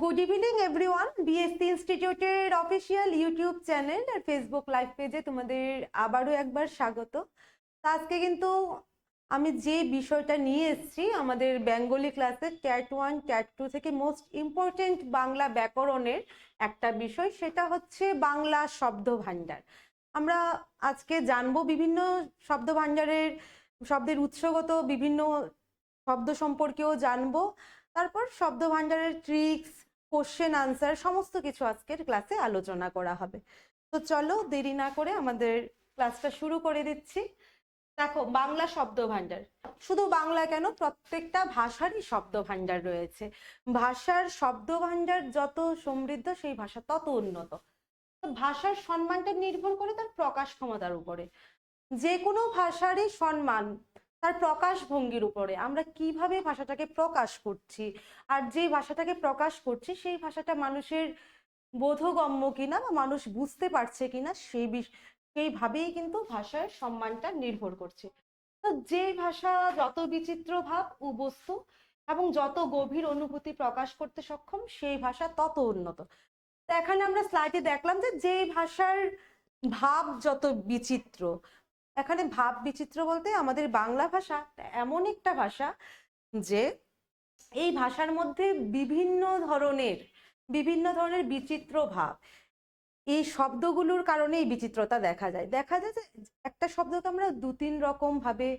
Good evening everyone. BSc ইনস্টিটিউটের official YouTube channel আর Facebook live পেজে তোমাদের আবারও একবার স্বাগত। আজকে কিন্তু আমি যে বিষয়টা নিয়ে এসেছি আমাদের বেঙ্গলি ক্লাসে ক্যাট 1 ক্যাট 2 থেকে মোস্ট ইম্পর্টেন্ট বাংলা ব্যাকরণের একটা বিষয়, সেটা হচ্ছে বাংলা শব্দ ভাণ্ডার। আমরা আজকে জানবো বিভিন্ন শব্দ ভাণ্ডারের শব্দের উৎসগত বিভিন্ন শব্দ সম্পর্কেও জানবো। তারপর শব্দ ভাণ্ডারের ট্রিক্স, কোশ্চেন আনসার সমস্ত কিছু আজকের ক্লাসে আলোচনা করা হবে। তো চলো দেরি না করে আমাদের ক্লাসটা শুরু করে দিচ্ছি। দেখো, বাংলা শব্দ ভাণ্ডার, শুধু বাংলা কেন, প্রত্যেকটা ভাষারই শব্দ ভাণ্ডার রয়েছে। ভাষার শব্দ ভাণ্ডার যত সমৃদ্ধ সেই ভাষা তত উন্নত। তো ভাষার সম্মানটা নির্ভর করে তার প্রকাশ ক্ষমতার উপরে। যে কোনো ভাষারই সম্মান তার প্রকাশ ভঙ্গির উপরে, আমরা কিভাবে ভাষাটাকে প্রকাশ করছি, আর যে ভাষাটাকে প্রকাশ করছি সেই ভাষাটা মানুষের বোধগম্য কিনা বা মানুষ বুঝতে পারছে কিনা সেইভাবেই কিন্তু ভাষার সম্মানটা নির্ভর করছে। তো যে ভাষা যত বিচিত্র ভাব ও বস্তু এবং যত গভীর অনুভূতি প্রকাশ করতে সক্ষম সেই ভাষা তত উন্নত। তো এখানে আমরা স্লাইডে দেখলাম যে ভাষার ভাব যত বিচিত্র, এখানে ভাব বিচিত্র বলতে আমাদের বাংলা ভাষা এমন একটা ভাষা যে এই ভাষার মধ্যে বিভিন্ন ধরনের বিচিত্র ভাব, এই শব্দগুলোর কারণে এই বিচিত্রতা দেখা যায় যে একটা শব্দকে আমরা দু তিন রকম ভাবে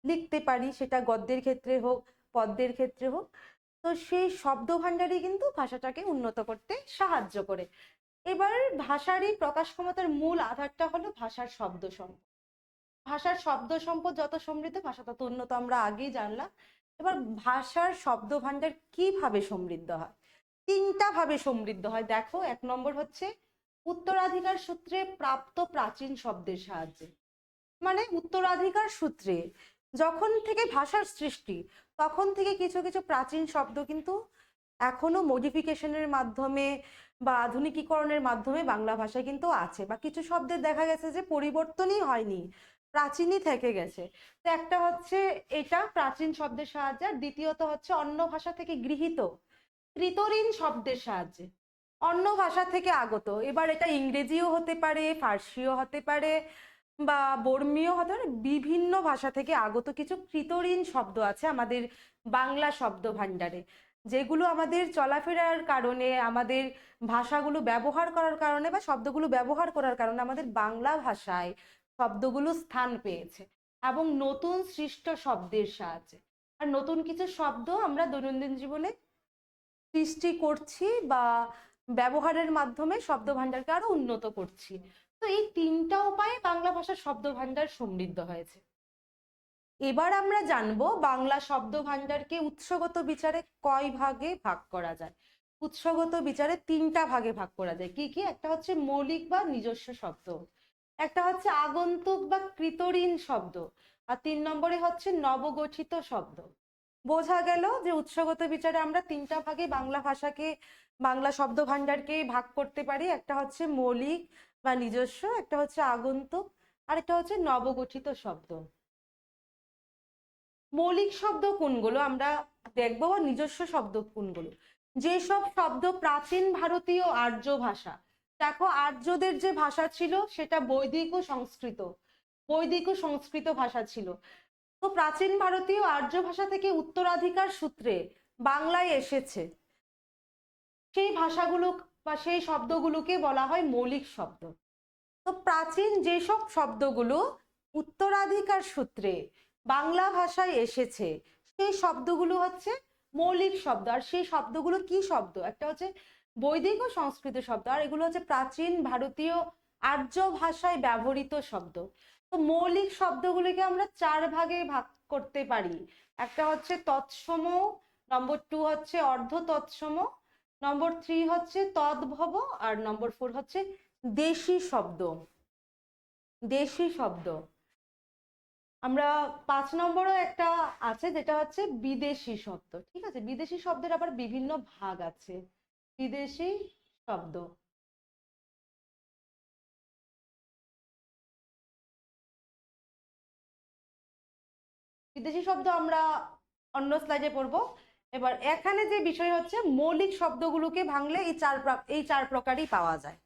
লিখতে পারি, সেটা গদ্যের ক্ষেত্রে হোক পদ্যের ক্ষেত্রে হোক। তো সেই শব্দ ভাণ্ডারই কিন্তু ভাষাটাকে উন্নত করতে সাহায্য করে। এবার ভাষারই প্রকাশ ক্ষমতার মূল আধারটা হলো ভাষার শব্দ সম্পদ। ভাষার শব্দ সম্পদ যত সমৃদ্ধ ভাষা তত উন্নত, আমরা আগেই জানলাম। এবার ভাষার শব্দ ভাণ্ডার কিভাবে সমৃদ্ধ হয়? তিনটা ভাবে সমৃদ্ধ হয়। দেখো, এক নম্বর হচ্ছে উত্তরাধিকার সূত্রে প্রাপ্ত প্রাচীন শব্দের সাহায্যে। মানে উত্তরাধিকার সূত্রে যখন থেকে ভাষার সৃষ্টি তখন থেকে কিছু কিছু প্রাচীন শব্দ কিন্তু এখনো মডিফিকেশনের মাধ্যমে বা আধুনিকীকরণের মাধ্যমে বাংলা ভাষায় কিন্তু আছে, বা কিছু শব্দের দেখা গেছে যে পরিবর্তনই হয়নি, প্রাচীনই থেকে গেছে। তো একটা হচ্ছে এটা প্রাচীন শব্দের সাহায্যে, আর দ্বিতীয়ত হচ্ছে অন্য ভাষা থেকে গৃহীত ত্রিতরীণ শব্দের সাহায্যে, অন্য ভাষা থেকে আগত। এবার এটা ইংরেজিও হতে পারে, ফার্সিও হতে পারে, বা বর্মীয় হতে পারে। বিভিন্ন ভাষা থেকে আগত কিছু কৃতঋণ শব্দ আছে আমাদের বাংলা শব্দ ভাণ্ডারে, যেগুলো আমাদের চলাফেরার কারণে, আমাদের ভাষাগুলো ব্যবহার করার কারণে বা শব্দগুলো ব্যবহার করার কারণে আমাদের বাংলা ভাষায় শব্দগুলো স্থান পেয়েছে এবং নতুন সৃষ্ট শব্দের সাহায্যে। আর নতুন কিছু শব্দ আমরা দৈনন্দিন জীবনে সৃষ্টি করছি বা ব্যবহারের মাধ্যমে শব্দ ভাণ্ডারকে আরো উন্নত করছি। তো এই তিনটা উপায়ে বাংলা ভাষার শব্দ ভাণ্ডার সমৃদ্ধ হয়েছে। এবার আমরা জানবো বাংলা শব্দ ভাণ্ডারকে উৎসগত বিচারে কয় ভাগে ভাগ করা যায়। উৎসগত বিচারে তিনটা ভাগে ভাগ করা যায়। কি কি? একটা হচ্ছে মৌলিক বা নিজস্ব শব্দ, একটা হচ্ছে আগন্তুক বা কৃতঋণ শব্দ, আর 3 নম্বরে হচ্ছে নবগঠিত শব্দ। বোঝা গেল যে উৎসগত বিচারে আমরা তিনটা ভাগে বাংলা ভাষাকে, বাংলা শব্দ ভাণ্ডারকে ভাগ করতে পারি। একটা হচ্ছে মৌলিক বা নিজস্ব, একটা হচ্ছে আগন্তুক, আর একটা হচ্ছে নবগঠিত শব্দ। মৌলিক শব্দ কোনগুলো আমরা দেখবো, বা নিজস্ব শব্দ কোনগুলো? যেসব শব্দ প্রাচীন ভারতীয় আর্য ভাষা, দেখো আর্যদের যে ভাষা ছিল সেটা বৈদিক ও সংস্কৃত ভাষা ছিল। তো প্রাচীন ভারতীয় আর্য ভাষা থেকে উত্তরাধিকার সূত্রে বাংলায় এসেছে সেই ভাষাগুলো বা সেই শব্দগুলোকে বলা হয় মৌলিক শব্দ। তো প্রাচীন যেসব শব্দগুলো উত্তরাধিকার সূত্রে বাংলা ভাষায় এসেছে সেই শব্দগুলো হচ্ছে মৌলিক শব্দ। আর সেই শব্দগুলো কি শব্দ? একটা হচ্ছে বৈদিক ও সংস্কৃত শব্দ, আর এগুলো হচ্ছে প্রাচীন ভারতীয় আর্য ভাষায় ব্যবহৃত শব্দ। তো মৌলিক শব্দগুলিকে আমরা 4 ভাগে ভাগ করতে পারি। একটা হচ্ছে তৎসম, নম্বর 2 হচ্ছে অর্ধ তৎসম, নম্বর 3 হচ্ছে তদ্ভব, আর নম্বর 4 হচ্ছে দেশি শব্দ। দেশি শব্দ আমরা 5 নম্বরও একটা আছে যেটা হচ্ছে বিদেশি শব্দ। ঠিক আছে, বিদেশি শব্দের আবার বিভিন্ন ভাগ আছে। বিদেশি শব্দ, বিদেশি শব্দ আমরা অন্য স্লাইডে পড়বো। এবার এখানে যে বিষয় হচ্ছে, মৌলিক শব্দগুলোকে ভাঙলে এই চার প্রকারই পাওয়া যায়,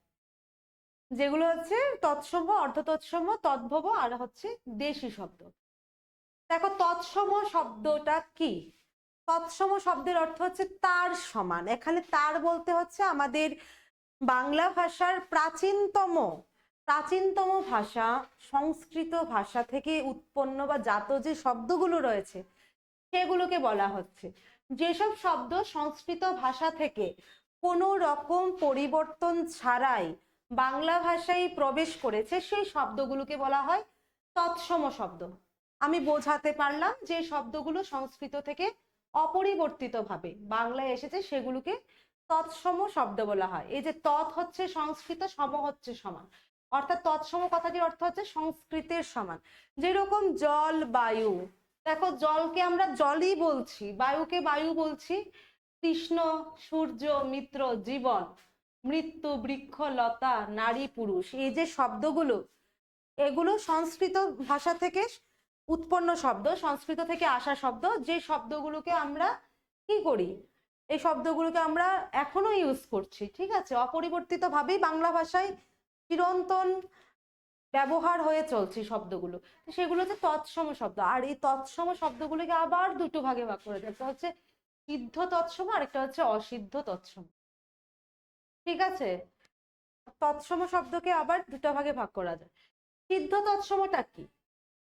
যেগুলো হচ্ছে তৎসম, অর্ধতৎসম, তদ্ভব আর হচ্ছে দেশি শব্দ। দেখো তৎসম শব্দটা কি? তৎসম শব্দের অর্থ হচ্ছে তার সমান। এখানে তার বলতে হচ্ছে আমাদের বাংলা ভাষার প্রাচীনতম ভাষা সংস্কৃত ভাষা থেকে উৎপন্ন বা জাত যে শব্দগুলো রয়েছে সেগুলোকে বলা হচ্ছে। যেসব শব্দ সংস্কৃত ভাষা থেকে কোনো রকম পরিবর্তন ছাড়াই বাংলা ভাষায় প্রবেশ করেছে সেই শব্দগুলোকে বলা হয় তৎসম শব্দ। আমি বোঝাতে পারলাম যে শব্দগুলো সংস্কৃত থেকে অপরিবর্তিতভাবে বাংলায় এসেছে সেগুলোকে তৎসম শব্দ বলা হয়। এই যে তৎ হচ্ছে সংস্কৃত, সম হচ্ছে সমান, অর্থাৎ তৎসম কথাটির অর্থ হচ্ছে সংস্কৃতের সমান। যেরকম জল, বায়ু, দেখো জলকে আমরা জলই বলছি, বায়ুকে বায়ু বলছি, কৃষ্ণ, সূর্য, মিত্র, জীবন, মৃত্যু, বৃক্ষ, লতা, নারী, পুরুষ, এই যে শব্দগুলো এগুলো সংস্কৃত ভাষা থেকে উৎপন্ন শব্দ, সংস্কৃত থেকে আসা শব্দ, যে শব্দগুলোকে আমরা কি করি, এই শব্দগুলোকে আমরা এখনো ইউজ করছি, ঠিক আছে, অপরিবর্তিত ভাবেই বাংলা ভাষায় চিরন্তন ব্যবহার হয়ে চলছে শব্দগুলো। তো সেগুলো হচ্ছে তৎসম শব্দ। আর এই তৎসম শব্দগুলোকে আবার দুটো ভাগে ভাগ করে দেয়, একটা হচ্ছে সিদ্ধ তৎসম আর একটা হচ্ছে অসিদ্ধ তৎসম, ঠিক আছে। তৎসম শব্দকে আবার দুটো ভাগে ভাগ করা যায়। সিদ্ধ তৎসমটা কি?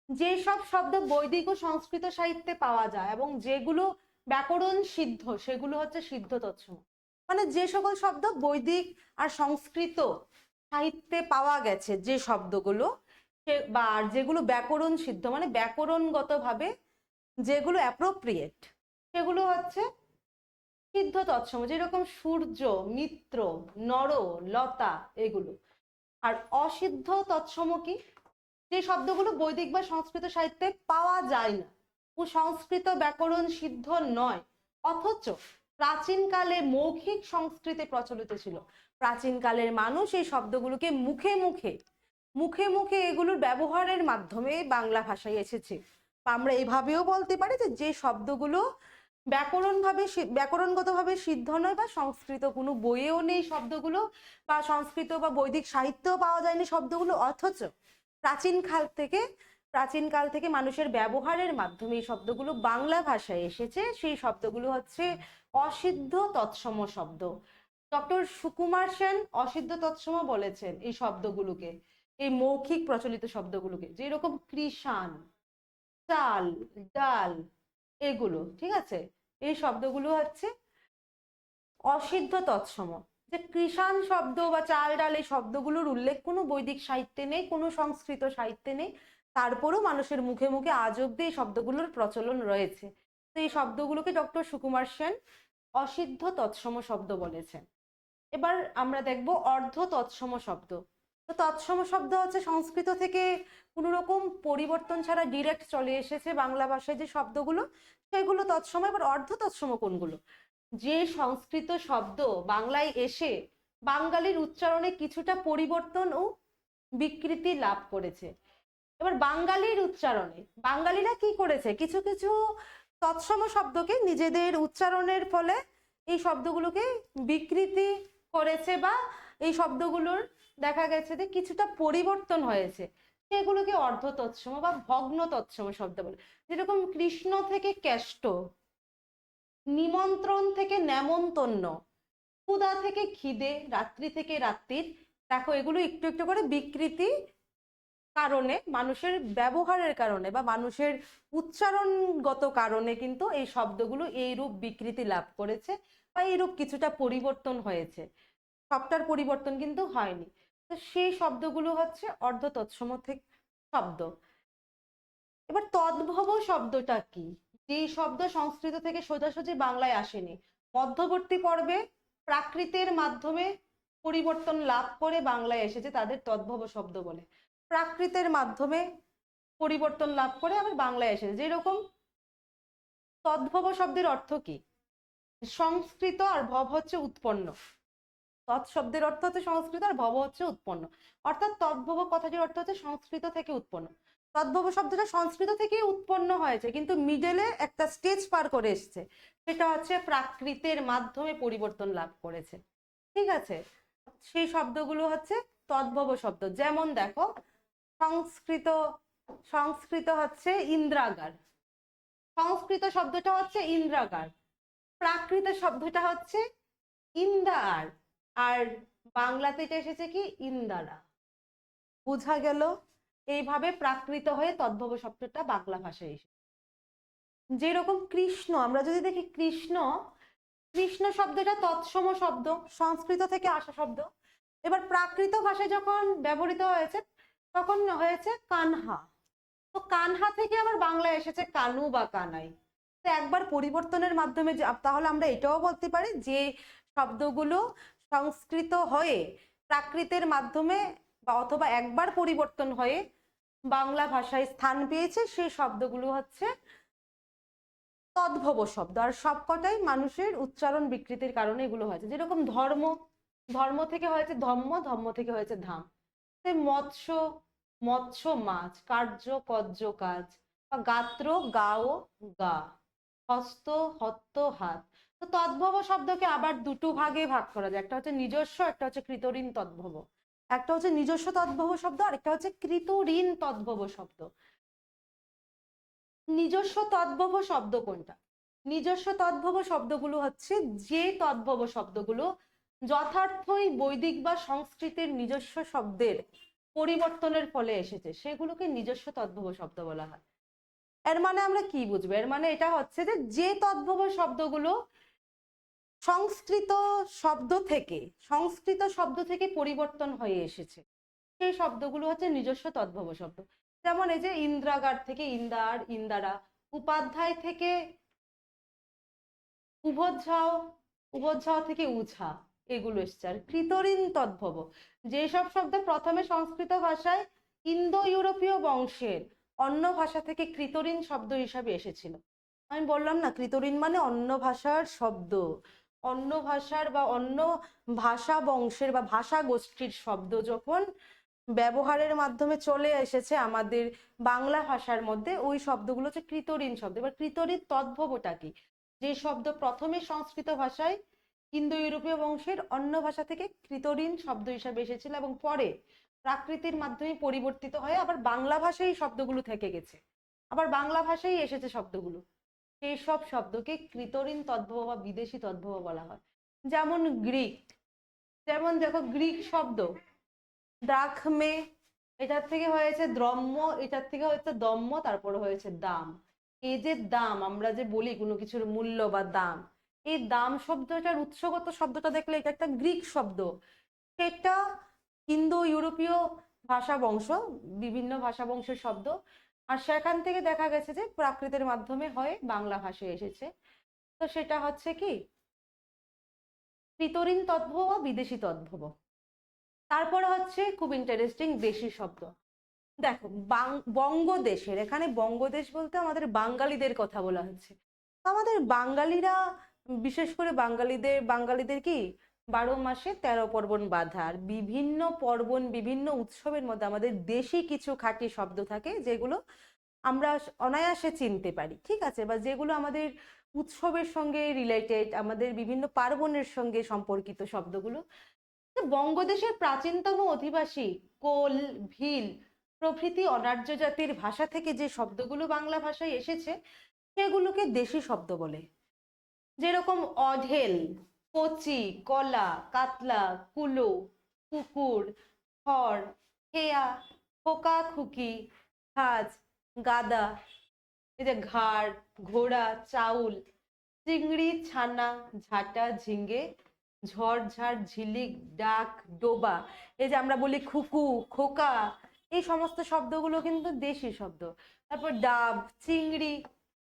যেসব শব্দ বৈদিক ও সংস্কৃত সাহিত্যে পাওয়া যায় এবং যেগুলো ব্যাকরণ সিদ্ধ সেগুলো হচ্ছে সিদ্ধ তৎসম। মানে যে সকল শব্দ বৈদিক আর সংস্কৃত সাহিত্যে পাওয়া গেছে, যে শব্দগুলো বা যেগুলো ব্যাকরণ সিদ্ধ মানে ব্যাকরণগতভাবে যেগুলো অ্যাপ্রোপ্রিয়েট সেগুলো হচ্ছে সিদ্ধ তৎসম। যেরকম সূর্য, মিত্র, নর, লতা, এগুলো। আর অসিদ্ধ তৎসম কি? যে শব্দগুলো বৈদিক বা সংস্কৃত সাহিত্যে পাওয়া যায় না ও সংস্কৃত ব্যাকরণ সিদ্ধ নয়, অথচ প্রাচীনকালে মৌখিক সংস্কৃতে প্রচলিত ছিল। প্রাচীনকালের মানুষ এই শব্দগুলোকে মুখে মুখে এগুলোর ব্যবহারের মাধ্যমে বাংলা ভাষায় এসেছে। আমরা এভাবেও বলতে পারি যে যে শব্দগুলো ব্যাকরণগতভাবে সিদ্ধ নয় বা সংস্কৃত কোনো বইয়েও নেই শব্দগুলো, বা সংস্কৃত বা বৈদিক সাহিত্যেও পাওয়া যায়নি শব্দগুলো, অথচ প্রাচীনকাল থেকে মানুষের ব্যবহারের মাধ্যমে এই শব্দগুলো বাংলা ভাষায় এসেছে। সেই শব্দগুলো হচ্ছে অসিদ্ধ তৎসম শব্দ। ডক্টর সুকুমার সেন অসিদ্ধ তৎসম বলেছেন এই শব্দগুলোকে, এই মৌখিক প্রচলিত শব্দগুলোকে, যেরকম কৃষাণ, চাল, ডাল, এগুলো, ঠিক আছে, এই শব্দগুলো হচ্ছে অসিদ্ধ তৎসম। যে কৃষাণ শব্দ বা চাল ডাল এই শব্দগুলোর উল্লেখ কোনো বৈদিক সাহিত্যে নেই, কোনো সংস্কৃত সাহিত্যে নেই, তারপরেও মানুষের মুখে মুখে আজ অব্দি এই শব্দগুলোর প্রচলন রয়েছে। তো এই শব্দগুলোকে ডক্টর সুকুমার সেন অসিদ্ধ তৎসম শব্দ বলেছেন। এবার আমরা দেখব অর্ধ তৎসম শব্দ। তো তৎসম শব্দ হচ্ছে সংস্কৃত থেকে কোনো রকম পরিবর্তন ছাড়া ডিরেক্ট চলে এসেছে বাংলা ভাষায় যে শব্দগুলো, সেগুলো তৎসম। এবার অর্ধ তৎসম কোনগুলো? যে সংস্কৃত শব্দ বাংলায় এসে বাঙালির উচ্চারণে কিছুটা পরিবর্তন ও বিকৃতি লাভ করেছে। এবার বাঙালির উচ্চারণে বাঙালিরা কি করেছে, কিছু কিছু তৎসম শব্দকে নিজেদের উচ্চারণের ফলে এই শব্দগুলোকে বিকৃতি করেছে, বা এই শব্দগুলোর দেখা গেছে যে কিছুটা পরিবর্তন হয়েছে, সেগুলোকে অর্ধ তৎসম বা ভগ্ন তৎসম শব্দ বলে। যেরকম কৃষ্ণ থেকে কেষ্ট, নিমন্ত্রণ থেকে নেমন্তন্ন, ক্ষুধা থেকে খিদে, রাত্রি থেকে রাত্রির। দেখো এগুলো একটু একটু করে বিকৃতি কারণে, মানুষের ব্যবহারের কারণে বা মানুষের উচ্চারণগত কারণে কিন্তু এই শব্দগুলো এইরূপ বিকৃতি লাভ করেছে বা এইরূপ কিছুটা পরিবর্তন হয়েছে, সবটার পরিবর্তন কিন্তু হয়নি। তো সেই শব্দগুলো হচ্ছে অর্ধ তৎসম থেকে শব্দ। এবার তদ্ভব শব্দটা কি? যে শব্দ সংস্কৃত থেকে সোজাসুজি বাংলায় আসেনি, মধ্যবর্তী পর্বে প্রাকৃতের মাধ্যমে পরিবর্তন লাভ করে বাংলায় এসেছে, তাদের তদ্ভব শব্দ বলে। প্রাকৃতের মাধ্যমে পরিবর্তন লাভ করে আবার বাংলায় এসেছে। যেরকম তদ্ভব শব্দের অর্থ কি? সংস্কৃত আর ভব হচ্ছে উৎপন্ন। তৎ শব্দের অর্থ হচ্ছে সংস্কৃত আর ভব হচ্ছে উৎপন্ন, অর্থাৎ তদ্ভব কথাটির অর্থ হচ্ছে সংস্কৃত থেকে উৎপন্ন। তদ্ভব শব্দটা সংস্কৃত থেকেই উৎপন্ন হয়েছে, কিন্তু মিডলে একটা স্টেজ পার করে এসছে, সেটা হচ্ছে প্রাকৃতের মাধ্যমে পরিবর্তন লাভ করেছে। ঠিক আছে, সেই শব্দগুলো হচ্ছে তদ্ভব শব্দ। যেমন দেখো, সংস্কৃত, সংস্কৃত হচ্ছে ইন্দ্রাগার, সংস্কৃত শব্দটা হচ্ছে ইন্দ্রাগার, প্রাকৃত শব্দটা হচ্ছে ইন্দার, আর বাংলাতে এটা এসেছে কি ইন্দারা। বোঝা গেল? এইভাবে প্রাকৃত হয়ে তদ্ভব শব্দটা বাংলা ভাষায় এসেছে। যেরকম কৃষ্ণ, আমরা যদি দেখি কৃষ্ণ, কৃষ্ণ শব্দটা তৎসম শব্দ, সংস্কৃত থেকে আসা শব্দ। এবার প্রাকৃত ভাষায় যখন ব্যবহৃত হয়েছে তখন হয়েছে কানহা। তো কানহা থেকে আবার বাংলায় এসেছে কানু বা কানাই। তো একবার পরিবর্তনের মাধ্যমে তাহলে আমরা এটাও বলতে পারি যে শব্দগুলো সংস্কৃত হয়ে প্রাকৃতের মাধ্যমে বা অথবা একবার পরিবর্তন হয়ে বাংলা ভাষায় স্থান পেয়েছে, সেই শব্দগুলো হচ্ছে তদ্ভব শব্দ। আর সবকটাই মানুষের উচ্চারণ বিকৃতির কারণে এগুলো হয়েছে। যেরকম ধর্ম, ধর্ম থেকে হয়েছে ধম্ম, ধম্ম থেকে হয়েছে ধাম। মৎস্য, মৎস্য মাছ, কার্য কর্য কাজ, বা গাত্র গাও গা, হস্ত হত্ত হাত। তো তদ্ভব শব্দকে আবার দুটো ভাগে ভাগ করা যায়, একটা হচ্ছে নিজস্ব, একটা হচ্ছে কৃতঋণ তদ্ভব। একটা হচ্ছে নিজস্ব তদ্ভব শব্দ, আর একটা হচ্ছে কৃতঋণ তদ্ভব শব্দ। নিজস্ব তদ্ভব শব্দ কোনটা? নিজস্ব তদ্ভব শব্দগুলো হচ্ছে যে তদ্ভব শব্দগুলো যথার্থই বৈদিক বা সংস্কৃতের নিজস্ব শব্দের পরিবর্তনের ফলে এসেছে, সেগুলোকে নিজস্ব তদ্ভব শব্দ বলা হয়। এর মানে আমরা কি বুঝবো? এর মানে এটা হচ্ছে যে যে তদ্ভব শব্দগুলো সংস্কৃত শব্দ থেকে, সংস্কৃত শব্দ থেকে পরিবর্তন হয়ে এসেছে, সেই শব্দগুলো হচ্ছে নিজস্ব তদ্ভব শব্দ। যেমন এই যে ইন্দ্রাগার থেকে ইন্দার, ইন্দারা, উপাধ্যায় থেকে উভোজ্ঝাও, উভোজ্ঝাও থেকে উঝা, এগুলো এসছে। আর কৃতঋণ তদ্ভব, যেসব শব্দ প্রথমে সংস্কৃত ভাষায় ইন্দো ইউরোপীয় বংশের অন্য ভাষা থেকে কৃতঋণ শব্দ হিসাবে এসেছিল। আমি বললাম না, কৃতঋণ মানে অন্য ভাষার শব্দ, অন্য ভাষার বা অন্য ভাষা বংশের বা ভাষা গোষ্ঠীর শব্দ যখন ব্যবহারের মাধ্যমে চলে এসেছে আমাদের বাংলা ভাষার মধ্যে, ওই শব্দগুলো হচ্ছে কৃতঋণ শব্দ। এবার কৃতঋণ তদ্ভবটা কি? যে শব্দ প্রথমে সংস্কৃত ভাষায় ইন্দো ইউরোপীয় বংশের অন্য ভাষা থেকে কৃতঋণ শব্দ হিসাবে এসেছিল এবং পরে প্রাকৃতির মাধ্যমে পরিবর্তিত হয়ে আবার বাংলা ভাষায় শব্দগুলো থেকে গেছে, আবার বাংলা ভাষায় এসেছে শব্দগুলো, সেই সব শব্দকে কৃতঋণ তদ্ভব বা বিদেশি তদ্ভব বলা হয়। যেমন গ্রিক, যেমন দেখো গ্রিক শব্দ দ্রাখমে, এটার থেকে হয়েছে দ্রম্য, এটার থেকে হয়েছে দম্ম, তারপরে হয়েছে দাম। এই যে দাম, আমরা যে বলি কোনো কিছুর মূল্য বা দাম, এই দাম শব্দটার উৎসগত শব্দটা দেখলে এটা একটা গ্রিক শব্দ, সেটা ইন্দো ইউরোপীয় ভাষা বংশ, বিভিন্ন ভাষা বংশের শব্দ, আর সেখান থেকে দেখা গেছে যে প্রাকৃতের মাধ্যমে হয়ে বাংলা ভাষায় এসেছে। তো সেটা হচ্ছে কি কৃতঋণ তদ্ভব বা বিদেশি তদ্ভব। তারপরে হচ্ছে খুব ইন্টারেস্টিং দেশি শব্দ। দেখো বঙ্গদেশের, এখানে বঙ্গদেশ বলতে আমাদের বাঙালিদের কথা বলা হচ্ছে। আমাদের বাঙালিরা, বিশেষ করে বাঙালিদের কি 12 মাসে 13 পার্বণ বাঁধা, আর বিভিন্ন পার্বণ বিভিন্ন উৎসবের মধ্যে আমাদের দেশি কিছু খাঁটি শব্দ থাকে যেগুলো আমরা অনায়াসে চিনতে পারি, ঠিক আছে, বা যেগুলো আমাদের উৎসবের সঙ্গে রিলেটেড, আমাদের বিভিন্ন পার্বণের সঙ্গে সম্পর্কিত শব্দগুলো। বঙ্গদেশের প্রাচীনতম অধিবাসী কোল, ভিল প্রভৃতি অনার্য জাতির ভাষা থেকে যে শব্দগুলো বাংলা ভাষায় এসেছে সেগুলোকে দেশি শব্দ বলে। যেরকম অঢেল, কচি, কলা, কাতলা, কুলো, কুকুর, খড়, খেয়া, খোকা খুকি, খাজ, গাদা, এই যে ঘাড়, ঘোড়া, চাউল, চিংড়ি, ছানা, ঝাঁটা, ঝিঙ্গে, ঝড়, ঝাড়, ঝিলিক, ডাক, ডোবা, এই যে আমরা বলি খুকু, খোকা, এই সমস্ত শব্দগুলো কিন্তু দেশি শব্দ। তারপর ডাব, চিংড়ি,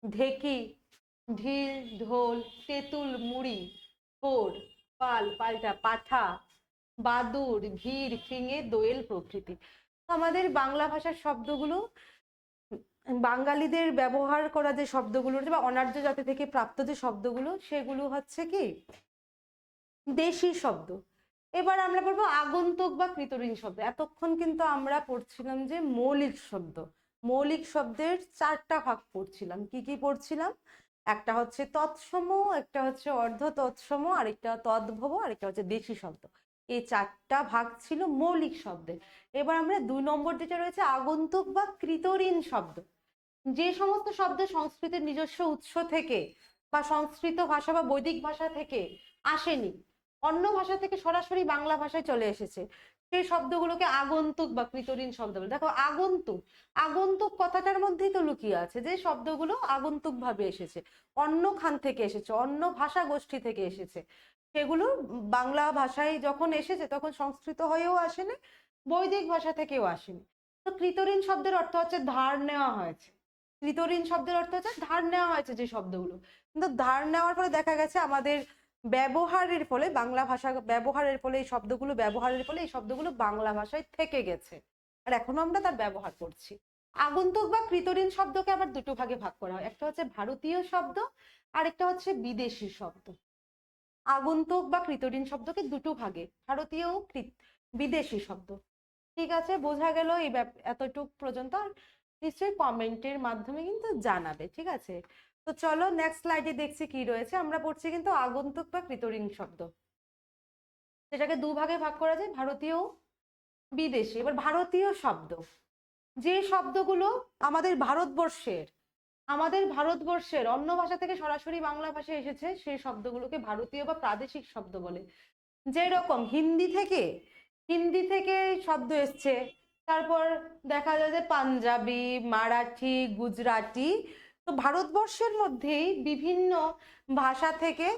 ঢেকি, ঢিল, ঢোল, তেঁতুল, মুড়ি, থোর, পাল, পাল্টা, পাঠা, বাদুর, ভিড়, ফিঙে, দোয়েল প্রভৃতি। আমাদের বাংলা ভাষার শব্দগুলো, বাঙালিদের ব্যবহার করা যে শব্দগুলো বা অনার্য জাতি থেকে প্রাপ্ত যে শব্দগুলো, সেগুলো হচ্ছে কি দেশি শব্দ। এবার আমরা বলবো আগন্তুক বা কৃতঋণ শব্দ। এতক্ষণ কিন্তু আমরা পড়ছিলাম যে মৌলিক শব্দ, মৌলিক শব্দের 4টা ভাগ পড়ছিলাম। কি কি পড়ছিলাম? একটা হচ্ছে তৎসম, একটা হচ্ছে অর্ধ তৎসম, আরেকটা তদ্ভব, আরেকটা হচ্ছে দেশি শব্দ। এই 4টা ভাগ ছিল মৌলিক শব্দের। এবার আমরা 2 নম্বর যেটা রয়েছে আগন্তুক বা কৃতঋণ শব্দ। যে সমস্ত শব্দ সংস্কৃতের নিজস্ব উৎস থেকে বা সংস্কৃত ভাষা বা বৈদিক ভাষা থেকে আসেনি, অন্য ভাষা থেকে সরাসরি বাংলা ভাষায় চলে এসেছে, সেই শব্দগুলোকে আগন্তুক বা কৃতঋণ শব্দ বলে। দেখো আগন্তুক, আগন্তুক কথাটার মধ্যেই তো লুকিয়ে আছে যে শব্দগুলো আগন্তুক ভাবে এসেছে, অন্য খান থেকে এসেছে, অন্য ভাষা গোষ্ঠী থেকে এসেছে। সেগুলো বাংলা ভাষায় যখন এসেছে তখন সংস্কৃত হয়েও আসেনি, বৈদিক ভাষা থেকেও আসেনি। তো কৃতঋণ শব্দের অর্থ হচ্ছে ধার নেওয়া হয়েছে। কৃতঋণ শব্দের অর্থ হচ্ছে ধার নেওয়া হয়েছে যে শব্দগুলো। কিন্তু ধার নেওয়ার ফলে দেখা গেছে আমাদের ব্যবহারের ফলে, বাংলা ভাষা ব্যবহারের ফলে, এই শব্দগুলো ব্যবহারের ফলে এই শব্দগুলো বাংলা ভাষায় থেকে গেছে, আর এখনো আমরা তার ব্যবহার করছি। আগন্তুক বা কৃতঋণ শব্দকে আবার 2টো ভাগে ভাগ করা হয়, একটা হচ্ছে ভারতীয় শব্দ আর একটা হচ্ছে বিদেশি শব্দ। আগন্তুক বা কৃতঋণ শব্দকে 2টো ভাগে, ভারতীয় ও বিদেশি শব্দ। ঠিক আছে, বোঝা গেল এই এতটুক পর্যন্ত। আর নিশ্চয়ই কমেন্টের মাধ্যমে কিন্তু জানাবে, ঠিক আছে? তো চলো নেক্সট স্লাইডে দেখছি কি রয়েছে। আমরা পড়ছি কিন্তু আগন্তুক বা কৃতঋণ শব্দ, সেটাকে 2 ভাগে ভাগ করা যায়, ভারতীয় ও বিদেশি। এবার ভারতীয় শব্দ, যে শব্দগুলো আমাদের ভারতবর্ষের অন্য ভাষা থেকে সরাসরি বাংলা ভাষায় এসেছে, সেই শব্দগুলোকে ভারতীয় বা প্রাদেশিক শব্দ বলে। যেরকম হিন্দি থেকে শব্দ এসছে, তারপর দেখা যায় যে পাঞ্জাবি, মারাঠি, গুজরাটি। তো ভারতবর্ষের মধ্যেই বিভিন্ন ভাষা থেকে,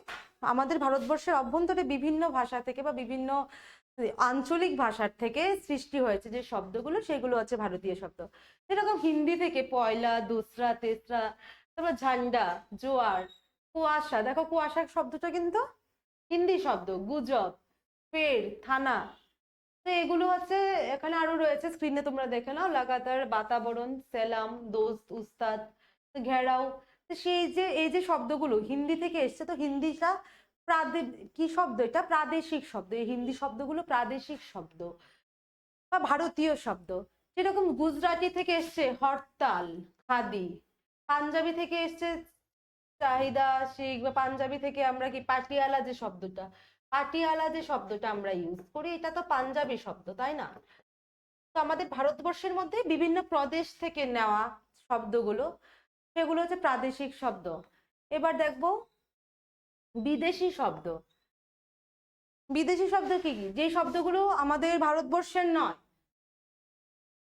আমাদের ভারতবর্ষের অভ্যন্তরে বিভিন্ন ভাষা থেকে বা বিভিন্ন আঞ্চলিক ভাষার থেকে সৃষ্টি হয়েছে যে শব্দগুলো, সেগুলো হচ্ছে ভারতীয় শব্দ। যেরকম হিন্দি থেকে পয়লা, দুসরা, তেসরা, তারপর ঝান্ডা, জোয়ার, কুয়াশা। দেখো কুয়াশা শব্দটা কিন্তু হিন্দি শব্দ। গুজব, পেড়, থানা। তো এগুলো হচ্ছে, এখানে আরো রয়েছে, স্ক্রিনে তোমরা দেখে নাও, লাগাতার, বাতাবরণ, সেলাম, দোস্ত, উস্তাদ, ঘেরাও। তো সেই যে এই যে শব্দগুলো হিন্দি থেকে এসছে, তো হিন্দিটা কি শব্দ? এটা প্রাদেশিক শব্দ। এই হিন্দি শব্দগুলো প্রাদেশিক শব্দ বা ভারতীয় শব্দ। যেরকম গুজরাটি থেকে এসছে হরতাল, খাদি। পাঞ্জাবি থেকে এসছে চাহিদা, শিখ, বা পাঞ্জাবি থেকে আমরা কি পাটিয়ালা, যে শব্দটা, পাটিয়ালা যে শব্দটা আমরা ইউজ করি, এটা তো পাঞ্জাবি শব্দ, তাই না? তো আমাদের ভারতবর্ষের মধ্যে বিভিন্ন প্রদেশ থেকে নেওয়া শব্দগুলো, সেগুলো হচ্ছে প্রাদেশিক শব্দ। এবার দেখবো বিদেশি শব্দ। বিদেশি শব্দ কি কি? যে শব্দগুলো আমাদের ভারতবর্ষের নয়,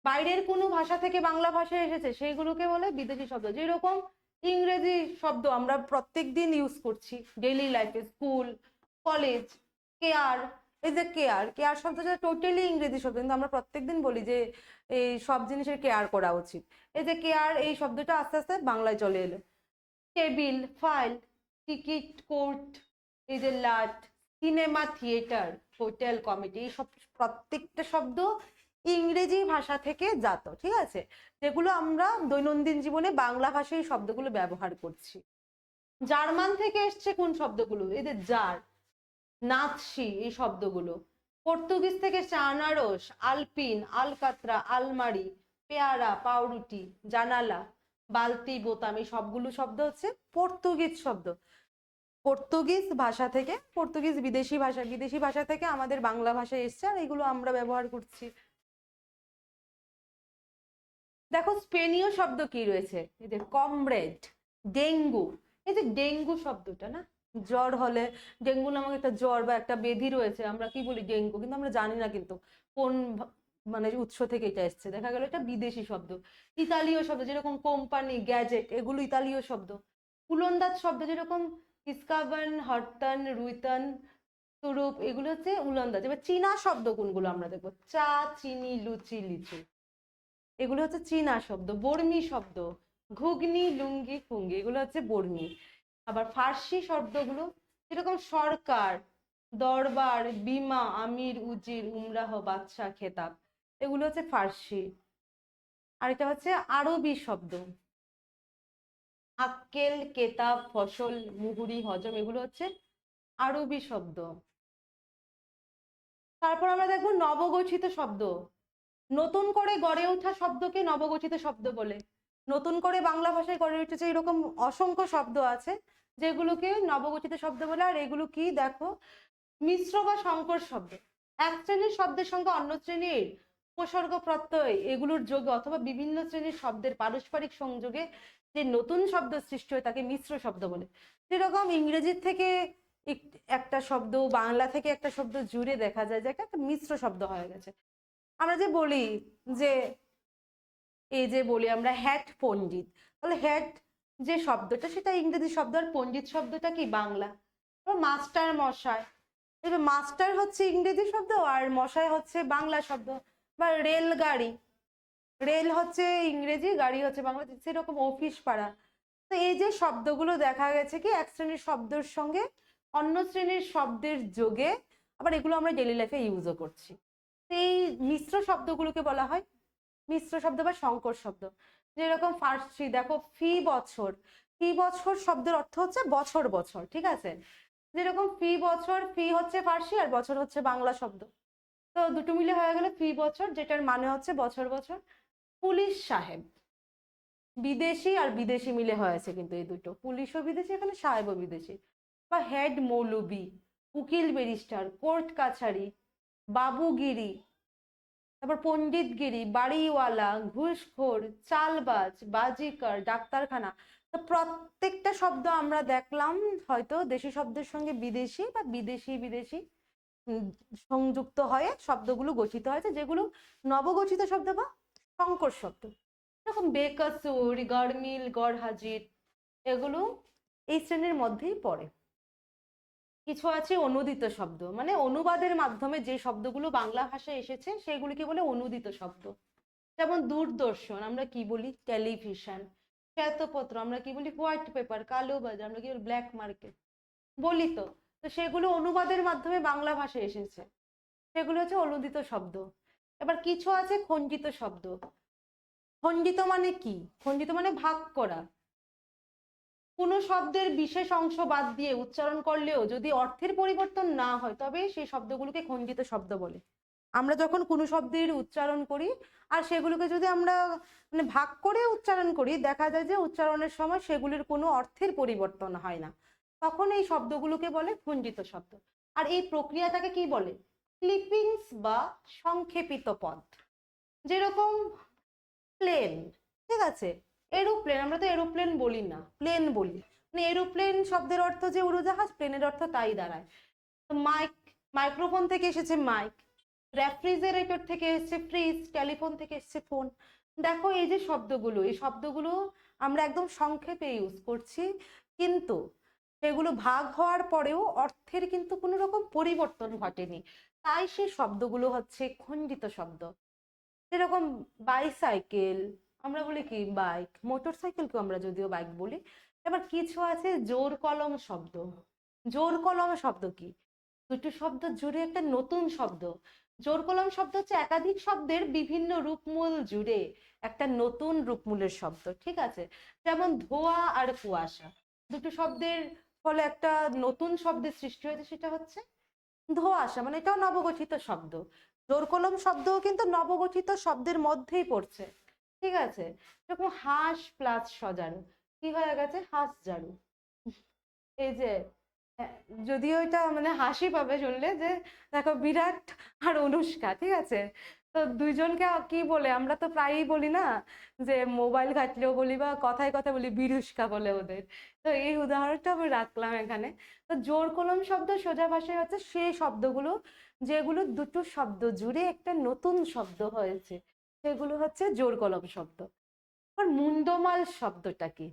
বাইরের কোনো ভাষা থেকে বাংলা ভাষায় এসেছে, সেইগুলোকে বলে বিদেশি শব্দ। যেরকম ইংরেজি শব্দ আমরা প্রত্যেকদিন ইউজ করছি ডেইলি লাইফে, স্কুল, কলেজ। কেয়ার, এই যে কেয়ার, কেয়ার শব্দটা টোটালি ইংরেজি শব্দ, কিন্তু আমরা প্রত্যেকদিন বলি যে এই সব জিনিসের কেয়ার করা উচিত। এই যে কেয়ার, এই শব্দটা আস্তে আস্তে বাংলায় চলে এলো। টেবিল, ফাইল, টিকিট, কোর্ট, এই যে লাট, সিনেমা, থিয়েটার, হোটেল, কমিটি, এই সব প্রত্যেকটা শব্দ ইংরেজি ভাষা থেকে জাত, ঠিক আছে? যেগুলো আমরা দৈনন্দিন জীবনে বাংলা ভাষায় এই শব্দগুলো ব্যবহার করছি। জার্মান থেকে এসছে কোন শব্দগুলো? এই যে জার, নাৎসি, এই শব্দগুলো। পর্তুগিজ থেকে এসছে আনারস, আলপিন, আলকাতরা, আলমারি, পেয়ারা, পাউরুটি, জানালা, বালতি, বোতাম। এই সবগুলো শব্দ হচ্ছে পর্তুগিজ শব্দ। পর্তুগিজ ভাষা থেকে, পর্তুগিজ বিদেশি ভাষা, বিদেশি ভাষা থেকে আমাদের বাংলা ভাষায় এসছে, আর এগুলো আমরা ব্যবহার করছি। দেখো স্পেনীয় শব্দ কি রয়েছে, এই যে কমরেড, ডেঙ্গু। এই যে ডেঙ্গু শব্দটা না, জ্বর হলে, ডেঙ্গু নামক একটা জ্বর বা একটা ব্যাধি রয়েছে, আমরা কি বলি ডেঙ্গু, কিন্তু আমরা জানি না কিন্তু কোন মানে উৎস থেকে এটা এসছে। দেখা গেল এটা বিদেশি শব্দ। ইতালীয় শব্দ যেরকম কোম্পানি, গ্যাজেট, এগুলো ইতালীয় শব্দ। উলন্দাজ শব্দ যেরকম ইস্কাবান, হরতান, রুইতান, তুরুপ, এগুলো হচ্ছে উলন্দাজ। এবার চীনা শব্দ কোনগুলো আমরা দেখবো, চা, চিনি, লুচি, লিচু, এগুলো হচ্ছে চীনা শব্দ। বর্মী শব্দ, ঘুগনি, লুঙ্গি, ফুঙ্গি, এগুলো হচ্ছে বর্মী। আবার ফার্সি শব্দগুলো যেরকম সরকার, দরবার, বিমা, আমির, উজির, উমরাহ, বাদশাহ, খেতাব, এগুলো হচ্ছে ফার্সি। আর এটা হচ্ছে আরবি শব্দ, আক্কেল, কেতাব, ফসল, মুহুরি, হজম, এগুলো হচ্ছে আরবি শব্দ। তারপর আমরা দেখবো নবগঠিত শব্দ। নতুন করে গড়ে ওঠা শব্দকে নবগঠিত শব্দ বলে। নতুন করে বাংলা ভাষায় গড়ে উঠেছে এরকম অসংখ্য শব্দ আছে যেগুলোকে নবগঠিত শব্দ বলে। আর এগুলো কি দেখো, মিশ্র বা সংকর শব্দ। এক শ্রেণীর শব্দের সঙ্গে অন্য শ্রেণীর উপসর্গ প্রত্যয় এগুলোর যোগে অথবা বিভিন্ন শ্রেণীর শব্দের পারস্পরিক সংযোগে যে নতুন শব্দ সৃষ্টি হয় তাকে মিশ্র শব্দ বলে। যেরকম ইংরেজির থেকে একটা শব্দ, বাংলা থেকে একটা শব্দ জুড়ে দেখা যায় যে একটা মিশ্র শব্দ হয়ে গেছে। আমরা যে বলি যে এই যে বলি আমরা হ্যাট পণ্ডিত, তাহলে হ্যাট যে শব্দটা সেটা ইংরেজি শব্দ, আর পণ্ডিত শব্দটা কি বাংলা। মাস্টার মশাই, এবার মাস্টার হচ্ছে ইংরেজি শব্দ আর মশাই হচ্ছে বাংলা শব্দ। বা রেলগাড়ি, রেল হচ্ছে ইংরেজি, গাড়ি হচ্ছে বাংলা। সেরকম অফিস পাড়া। তো এই যে শব্দগুলো দেখা গেছে কি এক শ্রেণীর শব্দের সঙ্গে অন্য শ্রেণীর শব্দের যোগে, আবার এগুলো আমরা ডেইলি লাইফে ইউজও করছি। এই মিশ্র শব্দগুলোকে বলা হয় মিশ্র শব্দ বা সংকর শব্দ। যেরকম ফার্সি দেখো ফি বছর, ফি বছর শব্দের অর্থ হচ্ছে বছর বছর, ঠিক আছে। যেরকম ফি বছর, ফি হচ্ছে ফার্সি আর বছর হচ্ছে বাংলা শব্দ, তো দুটো মিলে হয়ে গেল ফি বছর, যেটার মানে হচ্ছে বছর বছর। পুলিশ সাহেব, বিদেশি আর বিদেশি মিলে হয়েছে কিন্তু এই দুটো, পুলিশও বিদেশি এখানে সাহেবও বিদেশি। বা হেড মৌলবি, উকিল ব্যারিস্টার, কোর্ট কাছারি, বাবুগিরি, তারপর পণ্ডিতগিরি, বাড়িওয়ালা, ঘুষখোর, চালবাজ, বাজিকার, ডাক্তারখানা। তো প্রত্যেকটা শব্দ আমরা দেখলাম হয়তো দেশি শব্দের সঙ্গে বিদেশি বা বিদেশি বিদেশি সংযুক্ত হয়ে শব্দগুলো গঠিত হয়েছে, যেগুলো নবগঠিত শব্দ বা সংকর শব্দ। এরকম বেকসুর, গড়মিল, গড় হাজির, এগুলো এই শ্রেণীর মধ্যেই পড়ে। কিছু আছে অনুদিত শব্দ, মানে অনুবাদের মাধ্যমে যে শব্দগুলো বাংলা ভাষায় এসেছে সেগুলিকে বলে অনুদিত শব্দ। যেমন দূরদর্শন আমরা কি বলি টেলিভিশন, শ্বেতপত্র আমরা কি বলি হোয়াইট পেপার, কালো বাজার আমরা কি বলি ব্ল্যাক মার্কেট বলি। তো তো সেগুলো অনুবাদের মাধ্যমে বাংলা ভাষায় এসেছে, সেগুলো হচ্ছে অনুদিত শব্দ। এবার কিছু আছে খণ্ডিত শব্দ। খণ্ডিত মানে কি? খণ্ডিত মানে ভাগ করা। কোনো শব্দের বিশেষ অংশ বাদ দিয়ে উচ্চারণ করলেও যদি অর্থের পরিবর্তন না হয় তবে সেই শব্দগুলোকে খণ্ডিত শব্দ বলে। আমরা যখন কোনো শব্দের উচ্চারণ করি আর সেগুলোকে যদি আমরা মানে ভাগ করে উচ্চারণ করি, দেখা যায় যে উচ্চারণের সময় সেগুলির কোনো অর্থের পরিবর্তন হয় না, তখন এই শব্দগুলোকে বলে খণ্ডিত শব্দ। আর এই প্রক্রিয়াটাকে কি বলে? ক্লিপিংস বা সংক্ষেপিত পদ। যেরকম প্লেন, ঠিক আছে, এরোপ্লেন আমরা তো এরোপ্লেন বলি না, প্লেন বলি। মানে এরোপ্লেন শব্দের অর্থ যে উড়োজাহাজ, প্লেনের অর্থ তাই দাঁড়ায়। মাইক, মাইক্রোফোন থেকে এসেছে মাইক, রেফ্রিজারেটর থেকে এসেছে ফ্রিজ, টেলিফোন থেকে এসেছে ফোন। দেখো এই যে শব্দগুলো, এই শব্দগুলো আমরা একদম সংক্ষেপে ইউজ করছি, কিন্তু সেগুলো ভাগ হওয়ার পরেও অর্থের কিন্তু কোনো রকম পরিবর্তন ঘটেনি, তাই সেই শব্দগুলো হচ্ছে খণ্ডিত শব্দ। যেরকম বাইসাইকেল আমরা বলি কি বাইক, মোটর সাইকেলকেও আমরা যদিও বাইক বলি। এবার কিছু আছে জোর কলম শব্দ। জোর কলম শব্দ কি? দুটো শব্দ জুড়ে একটা নতুন শব্দ। জোর কলম শব্দ হচ্ছে একাধিক শব্দের বিভিন্ন রূপমূল জুড়ে একটা নতুন রূপমূলের শব্দ, ঠিক আছে। যেমন ধোঁয়া আর কুয়াশা, দুটো শব্দের ফলে একটা নতুন শব্দের সৃষ্টি হয়েছে, সেটা হচ্ছে ধোঁয়াশা, মানে এটাও নবগঠিত শব্দ। জোর কলম শব্দও কিন্তু নবগঠিত শব্দের মধ্যেই পড়ছে, ঠিক আছে। যখন হাঁস প্লাস সজারু, কি হয়ে গেছে? হাঁস ঝাড়ু। এই যে যদিও এটা মানে হাসি পাবে শুনলে, যে দেখো বিরাট আর অনুষ্কা, ঠিক আছে, তো দুইজনকে কি বলে আমরা তো প্রায়ই বলি না যে মোবাইল ঘাটলেও বলি বা কথায় কথা বলি বিরুষ্কা বলে ওদের। তো এই উদাহরণটা আমি রাখলাম এখানে। তো জোর কলম শব্দ সোজা ভাষায় হচ্ছে সেই শব্দগুলো যেগুলো দুটো শব্দ জুড়ে একটা নতুন শব্দ হয়েছে, সেগুলো হচ্ছে জোর কলম শব্দ। আর মুন্ডমাল শব্দটা কি?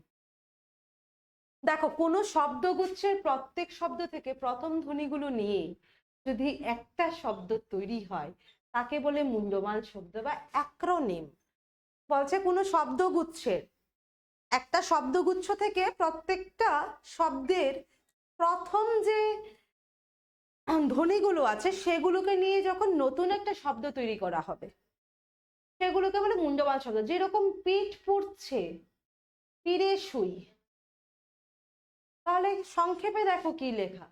দেখো কোনো শব্দগুচ্ছের প্রত্যেক শব্দ থেকে প্রথম ধ্বনিগুলো নিয়ে যদি একটা শব্দ তৈরি হয় তাকে বলে মুন্ডমাল শব্দ বা অ্যাক্রোনিম। বলছে কোনো শব্দগুচ্ছের একটা শব্দগুচ্ছ থেকে প্রত্যেকটা শব্দের প্রথম যে ধ্বনিগুলো আছে সেগুলোকে নিয়ে যখন নতুন একটা শব্দ তৈরি করা হবে সেগুলোকে বলে মুন্ডমাল শব্দ। যেরকম পিঠ পুড়ছে, পিড়ে শুই, তাহলে সংক্ষেপে দেখো কি লেখা,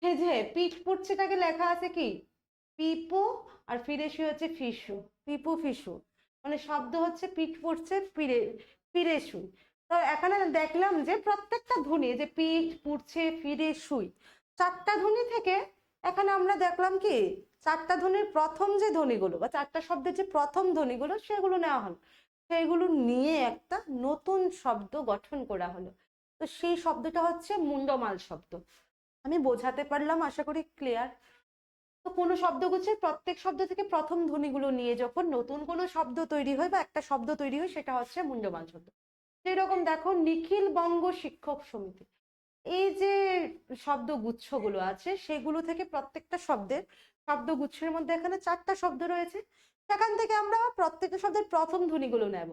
এই যে পিঠ পুড়ছেটাকে লেখা আছে কি পিপো আর ফিরে শুই হচ্ছে ফিসু, পিপু ফিসু, মানে শব্দ হচ্ছে পিঠ পড়ছে ফিরে, ফিরে শুই। তো এখানে দেখলাম যে প্রত্যেকটা ধ্বনি, যে পিঠ পুড়ছে ফিরে শুই, চারটা ধ্বনি থেকে এখানে আমরা দেখলাম কি চারটা ধ্বনির প্রথম যে ধ্বনিগুলো বা চারটা শব্দের যে প্রথম ধ্বনিগুলো সেগুলো নেওয়া হলো, সেগুলো নিয়ে একটা নতুন শব্দ গঠন করা হলো। তো সেই শব্দটা হচ্ছে মুন্ডমাল শব্দ। আমি বোঝাতে পারলাম, আশা করি ক্লিয়ার। তো কোনো শব্দগুচ্ছের প্রত্যেক শব্দ থেকে প্রথম ধ্বনিগুলো নিয়ে যখন নতুন কোনো শব্দ তৈরি হয় বা একটা শব্দ তৈরি হয়, সেটা হচ্ছে মুন্ডমাল শব্দ। যেরকম দেখো নিখিল বঙ্গ শিক্ষক সমিতি, এই যে শব্দগুচ্ছগুলো আছে সেগুলো থেকে প্রত্যেকটা শব্দের শব্দগুচ্ছের মধ্যে এখানে চারটা শব্দ রয়েছে, সেখান থেকে আমরা প্রত্যেকটা শব্দের প্রথম ধ্বনিগুলো নেব।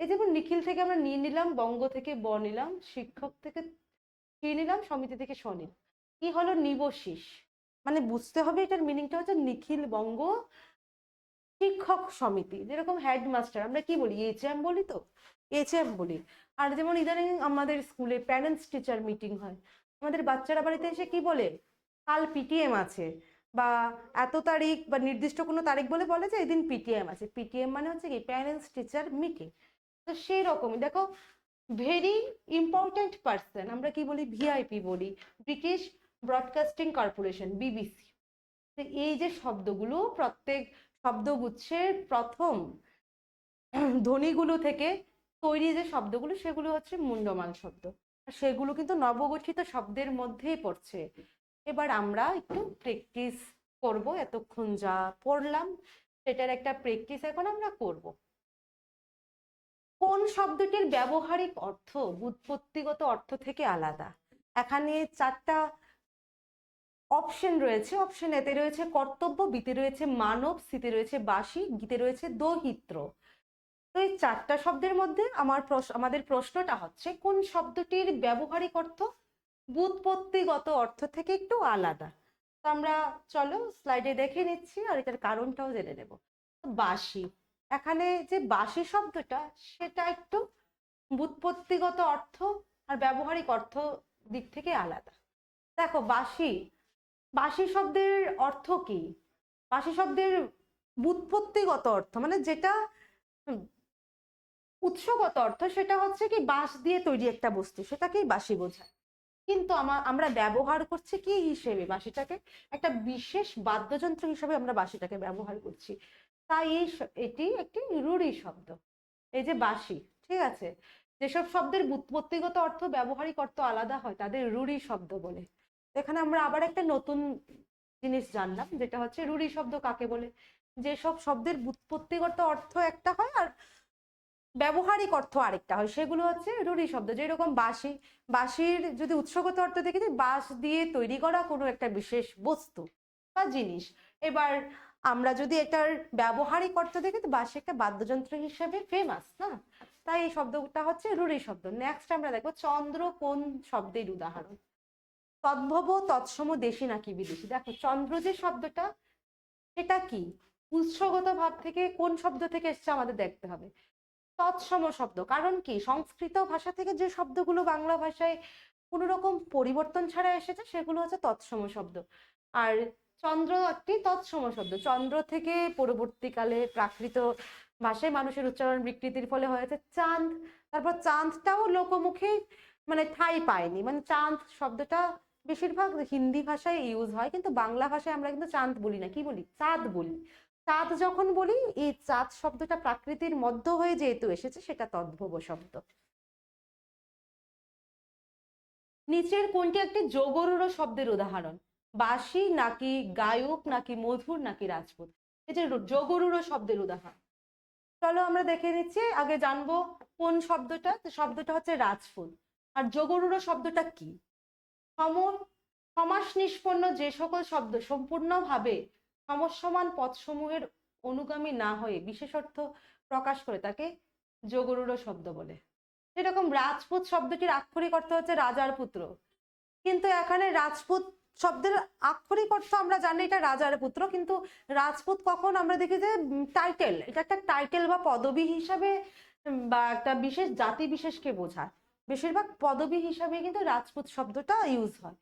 এই যেমন নিখিল থেকে আমরা নিয়ে নিলাম, বঙ্গ থেকে ব নিলাম, শিক্ষক থেকে কি নিলাম, সমিতি থেকে স নিলাম। কি হলো, নিবশিস, মানে বুঝতে হবে এটার মিনিংটা হচ্ছে নিখিল বঙ্গ শিক্ষক সমিতি। যেরকম হেডমাস্টার আমরা কি বলি, এইচএম বলি, তো এইচএম বলি। আর যেমন ইদানিং আমাদের স্কুলে প্যারেন্টস টিচার মিটিং হয়, আমাদের বাচ্চারা বাড়িতে এসে কি বলে, কাল পিটিএম আছে, বা এত তারিখ বা নির্দিষ্ট কোনো তারিখ বলে বলে যে এদিন পিটিএম আছে। পিটিএম মানে হচ্ছে কি প্যারেন্টস টিচার মিটিং। তো সেই রকমই দেখো, ভেরি ইম্পর্টেন্ট পার্সন আমরা কি বলি, ভিআইপি বলি, ব্রিটিশ ব্রডকাস্টিং কর্পোরেশন, বিবিসি। এই যে শব্দগুলো প্রত্যেক শব্দগুচ্ছের প্রথম ধ্বনিগুলো থেকে তৈরি যে শব্দগুলো সেগুলো হচ্ছে মুন্ডমাল শব্দ। সেগুলো কিন্তু নবগঠিত শব্দের মধ্যেই পড়ছে। এবার আমরা একটু প্র্যাকটিস করব, এতক্ষণ যা পড়লাম সেটার একটা প্র্যাকটিস এখন আমরা করব। কোন শব্দটির ব্যবহারিক অর্থ ব্যুৎপত্তিগত অর্থ থেকে আলাদা? এখানে চারটা অপশন রয়েছে। অপশন এতে রয়েছে কর্তব্য, বিতে রয়েছে মানব, সিতে রয়েছে বাসি, গীতে রয়েছে দৌহিত্র। তো এই চারটা শব্দের মধ্যে আমাদের প্রশ্নটা হচ্ছে কোন শব্দটির ব্যবহারিক অর্থ ব্যুৎপত্তিগত অর্থ থেকে একটু আলাদা। তো আমরা চলো স্লাইডে দেখে নিচ্ছি আর এটার কারণটাও জেনে নেব। বাসি, এখানে যে বাসি শব্দটা সেটা একটু ব্যুৎপত্তিগত অর্থ আর ব্যবহারিক অর্থ দিক থেকে আলাদা। দেখো বাসি, বাসি শব্দের অর্থ কি, বাসি শব্দের ব্যুৎপত্তিগত অর্থ মানে যেটা উৎসগত অর্থ সেটা হচ্ছে কি বাঁশ দিয়ে তৈরি একটা বস্তু, সেটাকেই বাঁশি বোঝায়। কিন্তু আমরা ব্যবহার করছি কি হিসেবে বাঁশিটাকে, একটা বিশেষ বাদ্যযন্ত্র হিসেবে আমরা বাঁশিটাকে ব্যবহার করছি। তাই এটি একটি রূঢ়ি শব্দ, এই যে বাঁশি। ঠিক আছে, যেসব শব্দের ব্যুৎপত্তিগত অর্থ ব্যবহারিক অর্থ আলাদা হয় তাদের রূঢ়ি শব্দ বলে। এখানে আমরা আবার একটা নতুন জিনিস জানলাম, যেটা হচ্ছে রূঢ়ি শব্দ কাকে বলে। যেসব শব্দের ব্যুৎপত্তিগত অর্থ একটা হয় আর ব্যবহারিক অর্থ আরেকটা হয় সেগুলো হচ্ছে রূঢ়ি শব্দ। যেরকম বাঁশি, বাঁশির যদি উৎসগত অর্থ দেখি যে বাঁশ দিয়ে তৈরি করা কোনো একটা বিশেষ বস্তু বা জিনিস। এবার আমরা যদি এটার ব্যবহারিক অর্থ দেখি তো বাঁশি একটা বাদ্যযন্ত্র হিসেবে ফেমাস না, তাই এই শব্দটা হচ্ছে রূঢ়ি শব্দ। নেক্সট আমরা দেখবো চন্দ্র কোন শব্দের উদাহরণ। তদ্ভব, তৎসম, দেশি নাকি বিদেশি। দেখো চন্দ্র যে শব্দটা সেটা কি উৎসগত ভাব থেকে কোন শব্দ থেকে এসছে আমাদের দেখতে হবে। তৎসম শব্দ, কারণ কি সংস্কৃত ভাষা থেকে যে শব্দগুলো বাংলা ভাষায় কোনো রকম পরিবর্তন ছাড়া এসেছে সেগুলো হচ্ছে তৎসম শব্দ। আর চন্দ্র একটি তৎসম শব্দ, চন্দ্র থেকে পরবর্তীকালে প্রাকৃত ভাষায় মানুষের উচ্চারণ বিকৃতির ফলে হয়েছে চাঁদ। তারপর চাঁদটাও লোকমুখে মানে ঠাঁই পায়নি, মানে চাঁদ শব্দটা বেশিরভাগ হিন্দি ভাষায় ইউজ হয়, কিন্তু বাংলা ভাষায় আমরা কিন্তু চাঁদ বলি না, কি বলি, চাঁদ বলি। চাঁদ যখন বলি, এই চাঁদ শব্দটা প্রাকৃতির মধ্য হয়ে যেহেতু এসেছে সেটা তদ্ভব শব্দ। নিচের কোনটি একটি যোগরূঢ় শব্দের উদাহরণ? বাঁশি নাকি গায়ক নাকি মধুর নাকি রাজপুত। এই যে যোগরূঢ় শব্দের উদাহরণ, চলো আমরা দেখে নিচ্ছি। আগে জানবো কোন শব্দটা, শব্দটা হচ্ছে রাজপুত। আর যোগরূঢ় শব্দটা কি? সমাস নিষ্পন্ন যে সকল শব্দ সম্পূর্ণভাবে সমসমান পদসমূহের অনুগামী না হয়ে বিশেষ অর্থ প্রকাশ করে তাকে যোগরূঢ় শব্দ বলে। যেরকম রাজপুত শব্দটির আক্ষরিক অর্থ হচ্ছে রাজার পুত্র, কিন্তু এখানে রাজপুত শব্দের আক্ষরিক অর্থ আমরা জানি এটা রাজার পুত্র, কিন্তু রাজপুত কখন আমরা দেখি যে টাইটেল, এটা একটা টাইটেল বা পদবি হিসাবে বা একটা বিশেষ জাতি বিশেষকে বোঝায়। বেশিরভাগ পদবি হিসাবে কিন্তু রাজপুত শব্দটা ইউজ হয়।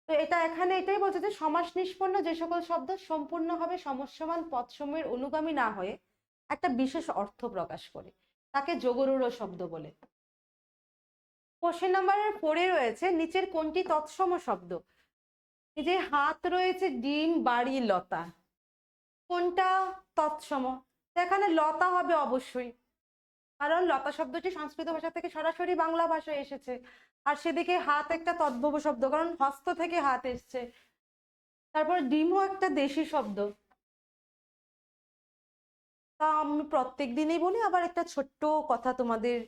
তো এটা এখানে এটাই বলছে যে সমাস নিষ্পন্ন যে সকল শব্দ সম্পূর্ণভাবে সমস্যমান পদসমূহের অনুগামী না হয়ে একটা বিশেষ অর্থ প্রকাশ করে তাকে যোগরূঢ় শব্দ বলে। কোশ্চেন নাম্বার 4 রয়েছে নিচের কোনটি তৎসম শব্দ? এই যে হাত রয়েছে, ডিম, বাড়ি, লতা, কোনটা তৎসম? এখানে লতা হবে অবশ্যই, কারণ লতা শব্দটি সংস্কৃত ভাষা থেকে সরাসরি বাংলা ভাষায় এসেছে। আর সেদিকে হাত একটা তদ্ভব শব্দ, কারণ হস্ত থেকে হাত এসছে। তারপর ডিমও একটা দেশি শব্দ। তা আমি প্রত্যেক দিনই বলি, আবার একটা ছোট্ট কথা তোমাদের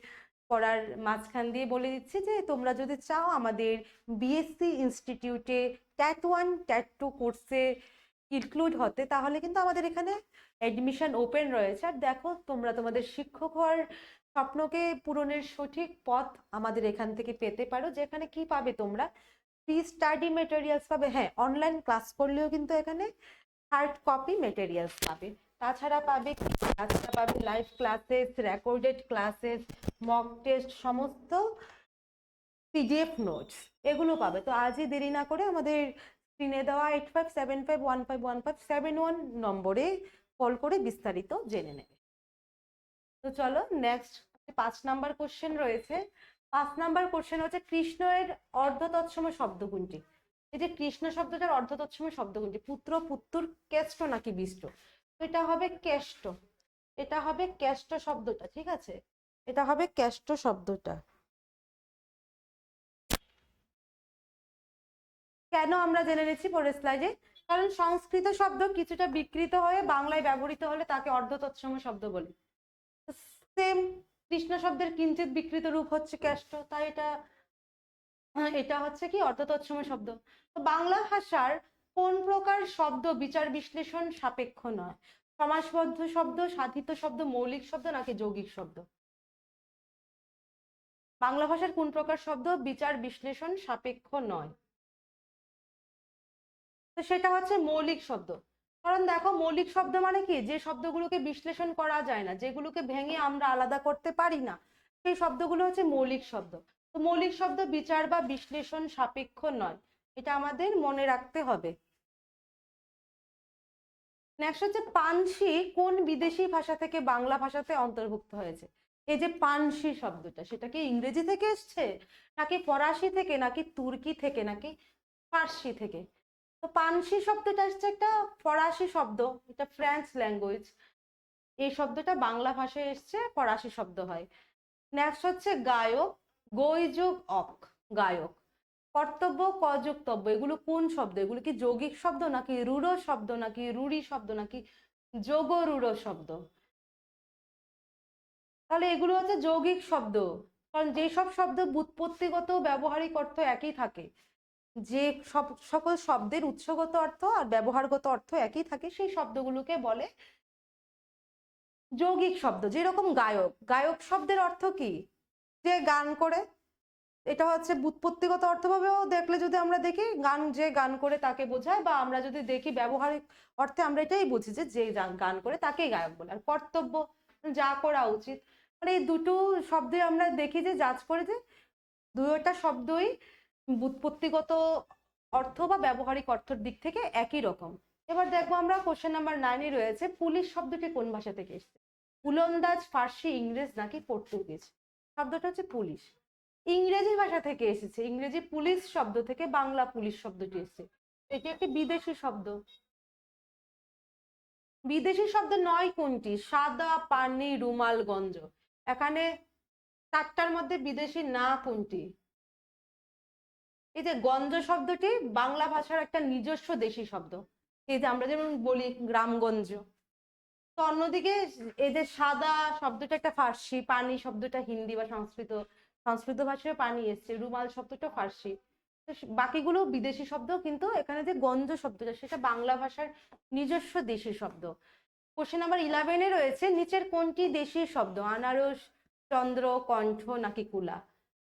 পড়ার মাঝখান দিয়ে বলে দিচ্ছি যে তোমরা যদি চাও আমাদের বিএসসি ইনস্টিটিউটে ট্যাট 1 ট্যাট 2 কোর্সে ইনক্লুড হতে, তাহলে কিন্তু আমাদের এখানে অ্যাডমিশন ওপেন রয়েছে। আর দেখো, তোমরা তোমাদের শিক্ষক হওয়ার স্বপ্নকে পূরণের সঠিক পথ আমাদের এখান থেকে পেতে পারো। যেখানে কি পাবে তোমরা? ফ্রি স্টাডি মেটেরিয়ালস পাবে, হ্যাঁ অনলাইন ক্লাস করলেও কিন্তু এখানে হার্ড কপি মেটেরিয়ালস পাবে। তাছাড়া পাবে live classes, recorded classes, mock test, সমস্ত পিডিএফ নোটস এগুলো পাবে। তো আজই দেরি না করে আমাদের স্ক্রিনে দেওয়া 8575151571 নম্বরে কল করে বিস্তারিত জেনে নেবে। তো চলো নেক্সট 5 নাম্বার কোশ্চেন রয়েছে। 5 নাম্বার কোশ্চেন হচ্ছে কৃষ্ণ এর অর্ধ তৎসম শব্দ কোনটি? এই যে কৃষ্ণ শব্দটার অর্ধ তৎসম শব্দ কোনটি? পুত্র, পুত্তুর, কেষ্ট নাকি বিষ্ট? তো এটা হবে কেষ্ট, এটা হবে কেষ্ট শব্দটা, ঠিক আছে, এটা হবে কেষ্ট শব্দটা। কেন আমরা জেনে নিচ্ছি পরের স্লাইডে, কারণ সংস্কৃত শব্দ কিছুটা বিকৃত হয়ে বাংলায় ব্যবহৃত হলে তাকে অর্ধ তৎসম শব্দ বলে। সেম কৃষ্ণ শব্দের কিঞ্চিত বিকৃত রূপ হচ্ছে কেষ্ট, তাই এটা হচ্ছে কি অর্ধ তৎসম শব্দ। তো বাংলা ভাষার কোন প্রকার শব্দ বিচার বিশ্লেষণ সাপেক্ষ নয়? সমাসবদ্ধ শব্দ, সাধিত শব্দ, মৌলিক শব্দ নাকি যৌগিক শব্দ? বাংলা ভাষার কোন প্রকার শব্দ বিচার বিশ্লেষণ সাপেক্ষ নয়? তো সেটা হচ্ছে মৌলিক শব্দ। কারণ দেখো, মৌলিক শব্দ মানে কি? যে শব্দগুলোকে বিশ্লেষণ করা যায় না, যেগুলোকে ভেঙে আমরা আলাদা করতে পারি না, সেই শব্দগুলো হচ্ছে মৌলিক শব্দ। তো মৌলিক শব্দ বিচার বা বিশ্লেষণ সাপেক্ষ নয়, এটা আমাদের মনে রাখতে হবে। নেক্সট হচ্ছে পানসি কোন বিদেশি ভাষা থেকে বাংলা ভাষাতে অন্তর্ভুক্ত হয়েছে? এই যে পানসি শব্দটা, সেটা কি ইংরেজি থেকে এসছে নাকি ফরাসি থেকে নাকি তুর্কি থেকে নাকি ফার্সি থেকে? তো পানসি শব্দটা হচ্ছে একটা ফরাসি শব্দ, এটা ফ্রেঞ্চ ল্যাঙ্গুয়েজ। এই শব্দটা বাংলা ভাষায় এসছে, ফরাসি শব্দ হয়। নেক্সট হচ্ছে গায়ক, গই যোগ অক, গায়ক। কর্তব্য, ক যোগ তব্য, এগুলো কোন শব্দ? এগুলো কি যৌগিক শব্দ নাকি রূঢ় শব্দ নাকি রূঢ়ি শব্দ নাকি যোগরূঢ় শব্দ? তাহলে এগুলো হচ্ছে যৌগিক শব্দ, কারণ যেসব শব্দ ব্যুৎপত্তিগত ব্যবহারিক অর্থ একই থাকে, যে সকল শব্দের উৎসগত অর্থ আর ব্যবহারগত অর্থ একই থাকে, সেই শব্দগুলোকে বলে যৌগিক শব্দ। যেরকম গায়ক, গায়ক শব্দের অর্থ কি? যে গান করে। এটা হচ্ছে ব্যুৎপত্তিগত অর্থভাবেও দেখলে যদি আমরা দেখি, গান যে গান করে তাকে বোঝায়, বা আমরা যদি দেখি ব্যবহারিক অর্থে আমরা এটাই বুঝি যে যে গান করে তাকেই গায়ক বলে। আর কর্তব্য, যা করা উচিত। মানে এই দুটো শব্দে আমরা দেখি যে জাজ করে যে দুইটা শব্দই ব্যুৎপত্তিগত অর্থ বা ব্যবহারিক অর্থের দিক থেকে একই রকম। এবার দেখবো আমরা কোশ্চেন নাম্বার 9 রয়েছে পুলিশ শব্দটি কোন ভাষা থেকে এসেছে? উলন্দাজ, ফার্সি, ইংরেজ নাকি পর্তুগিজ? শব্দটা হচ্ছে পুলিশ, ইংরেজি ভাষা থেকে এসেছে। ইংরেজি পুলিশ শব্দ থেকে বাংলা পুলিশ শব্দটি এসেছে। এটি একটি বিদেশি শব্দ। বিদেশি শব্দ নয় কোনটি? সাদা, পানি, রুমাল, গঞ্জ। এখানে 4টার মধ্যে বিদেশি না কোনটি? এই যে গঞ্জ শব্দটি বাংলা ভাষার একটা নিজস্ব দেশি শব্দ, এই যে আমরা যেমন বলি গ্রামগঞ্জ। তো অন্যদিকে এই যে সাদা শব্দটা একটা ফার্সি, পানি শব্দটা হিন্দি বা সংস্কৃত, সংস্কৃত ভাষায় পানি এসছে, রুমাল শব্দটা ফার্সি। তো বাকিগুলো বিদেশি শব্দ, কিন্তু এখানে যে গঞ্জ শব্দটা সেটা বাংলা ভাষার নিজস্ব দেশি শব্দ। কোশ্চেন নাম্বার 11 রয়েছে নিচের কোনটি দেশি শব্দ? আনারস, চন্দ্র, কণ্ঠ নাকি কুলা?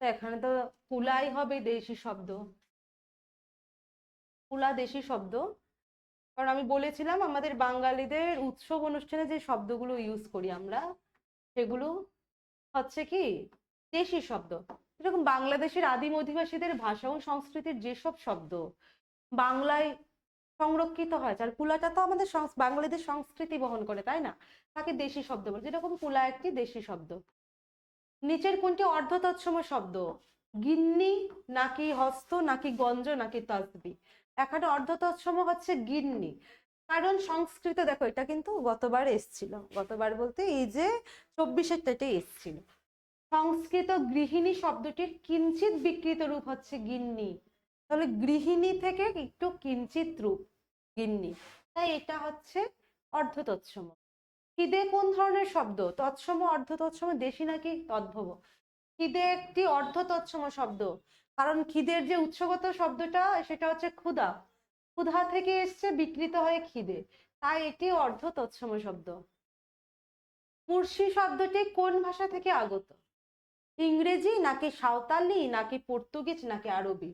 তো এখানে তো কুলাই হবে দেশি শব্দ, কুলা দেশি শব্দ। কারণ আমি বলেছিলাম আমাদের বাঙালিদের উৎসব অনুষ্ঠানে যে শব্দগুলো ইউজ করি আমরা, সেগুলো হচ্ছে কি দেশি শব্দ। যেরকম বাংলাদেশের আদিম অধিবাসীদের ভাষা ও সংস্কৃতির যেসব শব্দ বাংলায় সংরক্ষিত হয়েছে, আর কুলাটা তো আমাদের বাঙালিদের সংস্কৃতি বহন করে, তাই না, তাকে দেশি শব্দ বলে। যেরকম কুলা একটি দেশি শব্দ। নিচের কোনটি অর্ধ তৎসম শব্দ? গিন্নি নাকি হস্ত নাকি গঞ্জ নাকি তসবি? এখানে অর্ধ তৎসম হচ্ছে গিন্নি, কারণ সংস্কৃত, দেখো এটা কিন্তু গতবার এসছিল, গতবার বলতে এই যে 24-এরটাতে এসছিল। সংস্কৃত গৃহিণী শব্দটির কিঞ্চিত বিকৃত রূপ হচ্ছে গিন্নি, তাহলে গৃহিণী থেকে একটু কিঞ্চিত রূপ গিন্নি, তাই এটা হচ্ছে অর্ধ তৎসম। খিদে কোন ধরনের শব্দ? তৎসম, অর্ধ তৎসম, দেশি নাকি তদ্ভব? খিদে একটি অর্ধ তৎসম শব্দ, কারণ খিদের যে উৎসগত শব্দটা সেটা হচ্ছে ক্ষুধা, ক্ষুধা থেকে এসছে বিকৃত হয়ে খিদে, তাই এটি অর্ধ তৎসম শব্দ। মুর্শি শব্দটি কোন ভাষা থেকে আগত? ইংরেজি নাকি সাঁওতালি নাকি পর্তুগিজ নাকি আরবি?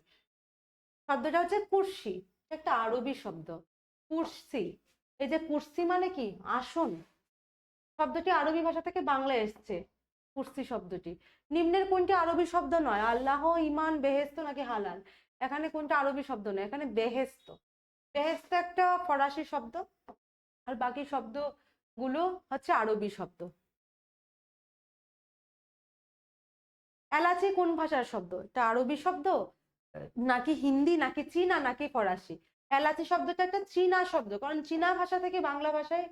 শব্দটা হচ্ছে কুর্সি, একটা আরবি শব্দ। কুর্সি, এই যে কুর্সি মানে কি আসন, শব্দটি আরবি ভাষা থেকে বাংলায় এসছে কুর্সি শব্দটি। নিম্নের কোনটি আরবি শব্দ নয়? আল্লাহ, ইমান, বেহেস্ত নাকি হালাল? এখানে কোনটা আরবি শব্দ নয়, এখানে বেহেস্ত। বেহেস্ত একটা ফরাসি শব্দ, আর বাকি শব্দগুলো হচ্ছে আরবি শব্দ। এলাচি কোন ভাষার শব্দ? এটা আরবি শব্দ নাকি হিন্দি নাকি চীনা নাকি ফরাসি? এলাচি শব্দটা একটা চীনা শব্দ, কারণ চীনা ভাষা থেকে বাংলা ভাষায়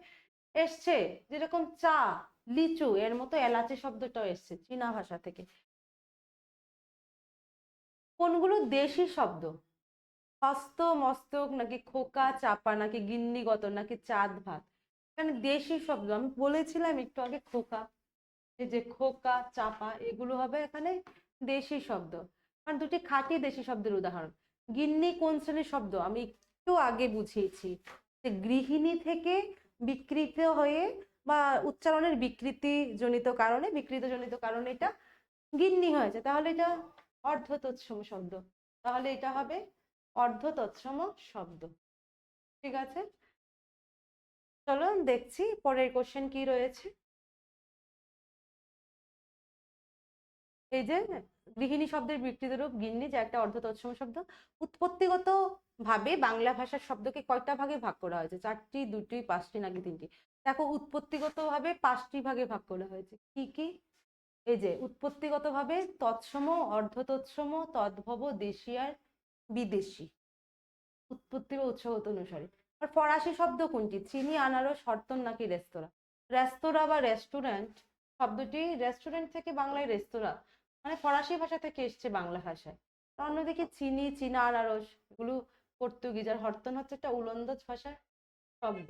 এসছে, যেরকম চা, লিচু, এর মতো এলাচি শব্দটাও এসছে চীনা ভাষা থেকে। কোনগুলো দেশি শব্দ? হস্ত, মস্তক নাকি খোকা, চাপা নাকি গিন্নিগত নাকি চাঁদ ভাত? এখানে দেশি শব্দ আমি বলেছিলাম একটু আগে, খোকা, এই যে খোকা, চাপা, এগুলো হবে এখানে দেশি শব্দ, কারণ দুটি খাঁটি দেশি শব্দের উদাহরণ। গিন্নি কোন শ্রেণীর শব্দ? আমি একটু আগে বুঝিয়েছি যে গৃহিণী থেকে বিকৃত হয়ে বা উচ্চারণের বিকৃত জনিত কারণে এটা গিন্নি হয়েছে, তাহলে এটা অর্ধ তৎসম শব্দ, তাহলে এটা হবে অর্ধ তৎসম শব্দ। ঠিক আছে, চলো দেখছি পরের কোশ্চেন কি রয়েছে। এই যে গৃহিণী শব্দের বিকৃত রূপ গিন্নি, যে একটা অর্ধ তৎসম শব্দ। উৎপত্তিগত ভাবে বাংলা ভাষার শব্দকে কয়টা ভাগে ভাগ করা হয়েছে? 4টি, 2টি, 5টি নাকি 3টি? দেখো উৎপত্তিগত ভাবে 5টি ভাগে ভাগ করা হয়েছে। কি কি? এই যে উৎপত্তিগত ভাবে তৎসম, অর্ধ তৎসম, তদ্ভব, দেশি আর বিদেশি, উৎপত্তি বা উৎসগত অনুসারে। আর ফরাসি শব্দ কোনটি? চিনি, আনারস, হরতন নাকি রেস্তোরাঁ? রেস্তোরাঁ বা রেস্টুরেন্ট শব্দটি রেস্টুরেন্ট থেকে বাংলায় রেস্তোরাঁ, মানে ফরাসি ভাষা থেকে এসছে বাংলা ভাষায়। অন্যদিকে চিনি, চীনা আনারস এগুলো পর্তুগিজ, আর হরতন হচ্ছে একটা উলন্দাজ ভাষার শব্দ।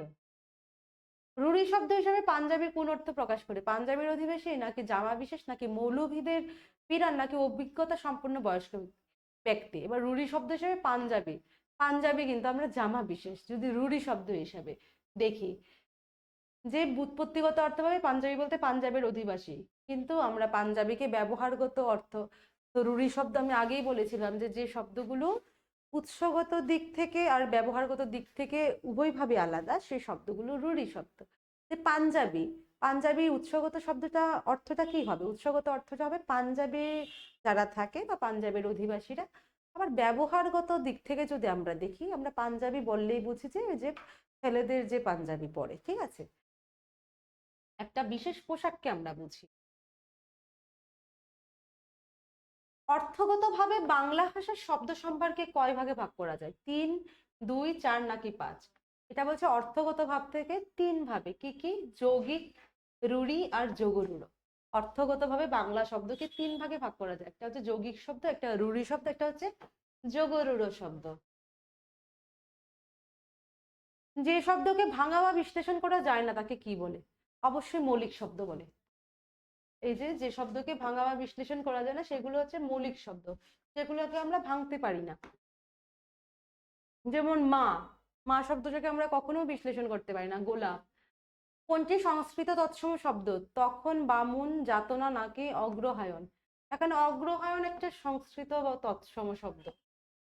রুড়ি শব্দ হিসেবে পাঞ্জাবির কোন অর্থ প্রকাশ করে? পাঞ্জাবির অধিবাসী নাকি জামা বিশেষ নাকি মৌলভীদের পিরান নাকি অভিজ্ঞতা সম্পন্ন বয়স্ক ব্যক্তি? এবার রুড়ি শব্দ হিসেবে পাঞ্জাবি, পাঞ্জাবি কিন্তু আমরা জামা বিশেষ। যদি রুড়ি শব্দ হিসাবে দেখি, যে ব্যুৎপত্তিগত অর্থ পাবে পাঞ্জাবি বলতে পাঞ্জাবের অধিবাসী, কিন্তু আমরা পাঞ্জাবিকে ব্যবহারগত অর্থ, তো রুড়ি শব্দ আমি আগেই বলেছিলাম যে যে শব্দগুলো উৎসগত দিক থেকে আর ব্যবহারগত দিক থেকে উভয়ভাবে আলাদা, সেই শব্দগুলো রুড়ি শব্দ। যে পাঞ্জাবি, পাঞ্জাবি উৎসগত শব্দটা অর্থটা কি হবে? উৎসগত অর্থটা হবে পাঞ্জাবে যারা থাকে বা পাঞ্জাবের অধিবাসীরা। আবার ব্যবহারগত দিক থেকে যদি আমরা দেখি, আমরা পাঞ্জাবি বললেই বুঝি যে ছেলেদের যে পাঞ্জাবি পরে, ঠিক আছে, একটা বিশেষ পোশাককে আমরা বুঝি। অর্থগতভাবে বাংলা ভাষার শব্দ সম্ভারকে কয় ভাগে ভাগ করা যায়? 3, 2, 4 নাকি 5? এটা বলছে অর্থগত ভাব থেকে 3 ভাবে। কি কি? যৌগিক, রূঢ়ি আর যোগরূঢ়। অর্থগতভাবে বাংলা শব্দকে 3 ভাগে ভাগ করা যায়, একটা হচ্ছে যৌগিক শব্দ, একটা রূঢ়ি শব্দ, একটা হচ্ছে যোগরূঢ় শব্দ। যে শব্দকে ভাঙা বা বিশ্লেষণ করা যায় না তাকে কি বলে? অবশ্যই মৌলিক শব্দ বলে। এই যে যে শব্দকে ভাঙা বা বিশ্লেষণ করা যায় না সেগুলো হচ্ছে মৌলিক শব্দ, যেগুলোকে আমরা ভাঙতে পারি না। যেমন মা, মা শব্দটাকে আমরা কখনো বিশ্লেষণ করতে পারি না। গোলাপ। কোনটি সংস্কৃত তৎসম শব্দ? তখন, বামুন, যাতনা নাকি অগ্রহায়ণ? এখানে অগ্রহায়ণ একটা সংস্কৃত বা তৎসম শব্দ,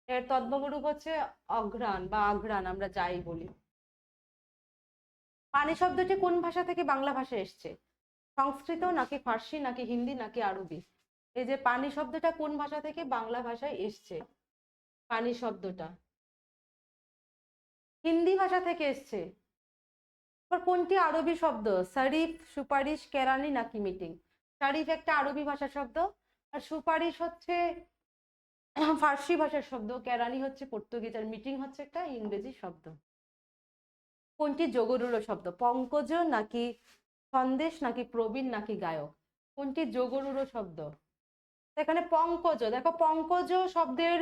এর তদ্ভব রূপ হচ্ছে অঘ্রাণ বা আঘ্রাণ, আমরা যাই বলি। পানি শব্দটি কোন ভাষা থেকে বাংলা ভাষায় এসছে? সংস্কৃত নাকি ফার্সি নাকি হিন্দি নাকি আরবি? এই যে পানি শব্দটা কোন ভাষা থেকে বাংলা ভাষায় এসছে? পানি শব্দটা হিন্দি ভাষা থেকে এসছে। এবার কোনটি আরবি শব্দ? শরীফ, সুপারিশ, কেরানি নাকি মিটিং? শরীফ একটা আরবি ভাষার শব্দ, আর সুপারিশ হচ্ছে ফার্সি ভাষার শব্দ, কেরানি হচ্ছে পর্তুগিজ, আর মিটিং হচ্ছে একটা ইংরেজি শব্দ। কোনটি যোগরূঢ় শব্দ? পঙ্কজ নাকি সন্দেশ নাকি প্রবীণ নাকি গায়ক? কোনটি যোগরূঢ় শব্দ? এখানে পঙ্কজ, দেখো পঙ্কজ শব্দের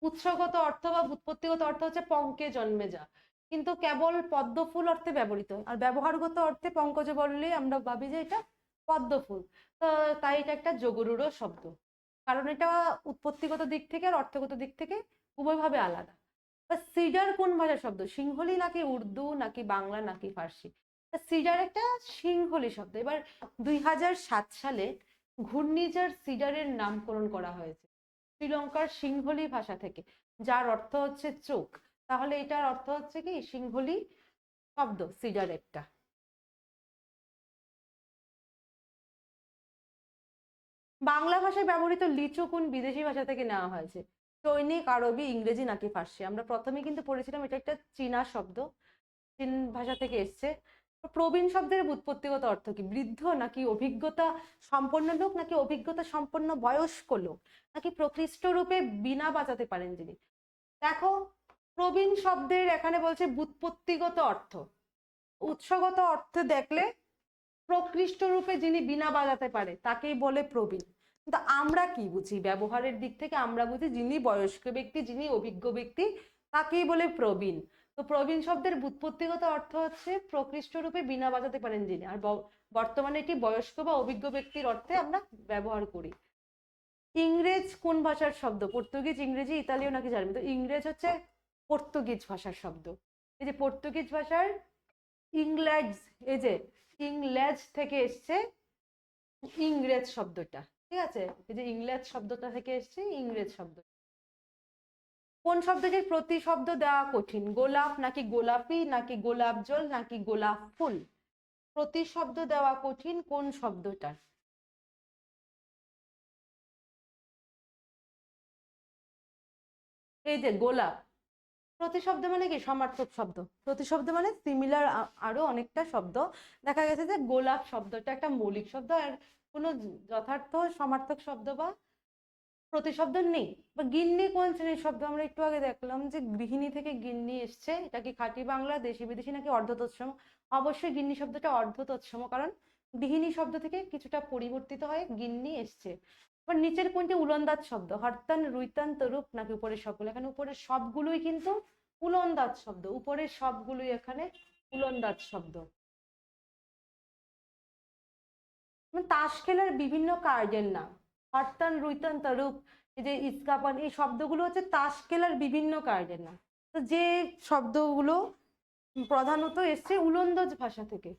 উৎসগত অর্থ বা উৎপত্তিগত অর্থ হচ্ছে পঙ্কে জন্মে যা, কিন্তু কেবল পদ্ম ফুল অর্থে ব্যবহৃত, আর ব্যবহারগত অর্থে পঙ্কজ বললে আমরা ভাবি যে এটা পদ্ম ফুল। তো তাই এটা একটা যোগরূঢ় শব্দ, কারণ এটা উৎপত্তিগত দিক থেকে আর অর্থগত দিক থেকে উভয়ভাবে আলাদা। সিডার কোন ভাষার শব্দ? সিংহলি নাকি উর্দু নাকি বাংলা নাকি ফার্সি? সিডার একটা সিংহলি শব্দ। এবার 2007 সালে ঘূর্ণিঝড় সিডারের নামকরণ করা হয়েছে শ্রীলঙ্কার সিংহলি ভাষা থেকে, যার অর্থ হচ্ছে চোখ। তাহলে এটার অর্থ হচ্ছে কি সিংহলি শব্দ সিডার একটা। বাংলা ভাষায় ব্যবহৃত লিচু কোন বিদেশি ভাষা থেকে নেওয়া হয়েছে? চৈনিক, আরবি, ইংরেজি নাকি ফার্সি? আমরা প্রথমে কিন্তু পড়েছিলাম এটা একটা চীনা শব্দ, চীন ভাষা থেকে এসছে। প্রবীণ শব্দের উৎপত্তিগত অর্থ কি? বৃদ্ধ নাকি অভিজ্ঞতা সম্পন্ন লোক নাকি অভিজ্ঞতা সম্পন্ন বয়স্ক লোক নাকি প্রকৃষ্ট রূপে বীণা বাজাতে পারেন যিনি? দেখো, প্রবীণ শব্দের এখানে বলছে ব্যুৎপত্তিগত অর্থ, উৎসগত অর্থে দেখলে প্রকৃষ্ট রূপে যিনি বীণা বাজাতে পারে তাকেই বলে প্রবীণ। কিন্তু আমরা কি বুঝি ব্যবহারের দিক থেকে? আমরা বুঝি যিনি বয়স্ক ব্যক্তি, যিনি অভিজ্ঞ ব্যক্তি, তাকেই বলে প্রবীণ। তো প্রবীণ শব্দের ব্যুৎপত্তিগত অর্থ হচ্ছে প্রকৃষ্ট রূপে বীণা বাজাতে পারেন যিনি, আর বর্তমানে এটি বয়স্ক বা অভিজ্ঞ ব্যক্তির অর্থে আমরা ব্যবহার করি। ইংরেজ কোন ভাষার শব্দ? পর্তুগিজ, ইংরেজি, ইতালীয় নাকি জার্মান? তো ইংরেজ হচ্ছে পর্তুগিজ ভাষার শব্দ। এই যে পর্তুগিজ ভাষার ইংল্যাজ, এই যে ইংল্যাজ থেকে এসছে ইংরেজ শব্দটা, ঠিক আছে? এই যে ইংল্যাজ শব্দটা থেকে এসছে ইংরেজ শব্দ। কোন শব্দটির প্রতিশব্দ দেওয়া কঠিন? গোলাপ নাকি গোলাপি নাকি গোলাপ জল নাকি গোলাপ ফুল? প্রতিশব্দ দেওয়া কঠিন কোন শব্দটার? এই যে গোলাপ, প্রতিশব্দ মানে কি? সমার্থক শব্দ। প্রতিশব্দ মানে সিমিলার আরো অনেকটা শব্দ। দেখা গেছে যে গোলাপ শব্দটা একটা মৌলিক শব্দ, আর কোনো যথার্থ সমার্থক শব্দ বা প্রতিশব্দ নেই। বা গিন্নি কোন শ্রেণীর শব্দ? আমরা একটু আগে দেখলাম যে গৃহিণী থেকে গিন্নি এসছে, এটা কি খাঁটি বাংলা, দেশি বিদেশি নাকি অর্ধ তৎসম? অবশ্যই গিন্নি শব্দটা অর্ধ তৎসম, কারণ গৃহিণী শব্দ থেকে কিছুটা পরিবর্তিত হয়ে গিন্নি এসছে। এবার নিচের কোনটি উলন্দাজ শব্দ? হরতান, রুইতান, তরুপ নাকি উপরের সবগুলো? এখানে উপরের সবগুলোই কিন্তু উলন্দাজ শব্দ, উপরের সবগুলোই এখানে উলন্দাজ শব্দ। তাস খেলার বিভিন্ন কার্ডের নাম। হরতান, রুইতান, তরুপ, এই যে ইস্কাপান, এই শব্দগুলো হচ্ছে তাস খেলার বিভিন্ন কার্ডের নাম। তো যে শব্দগুলো প্রধানত এসছে উলন্দাজ ভাষা থেকে।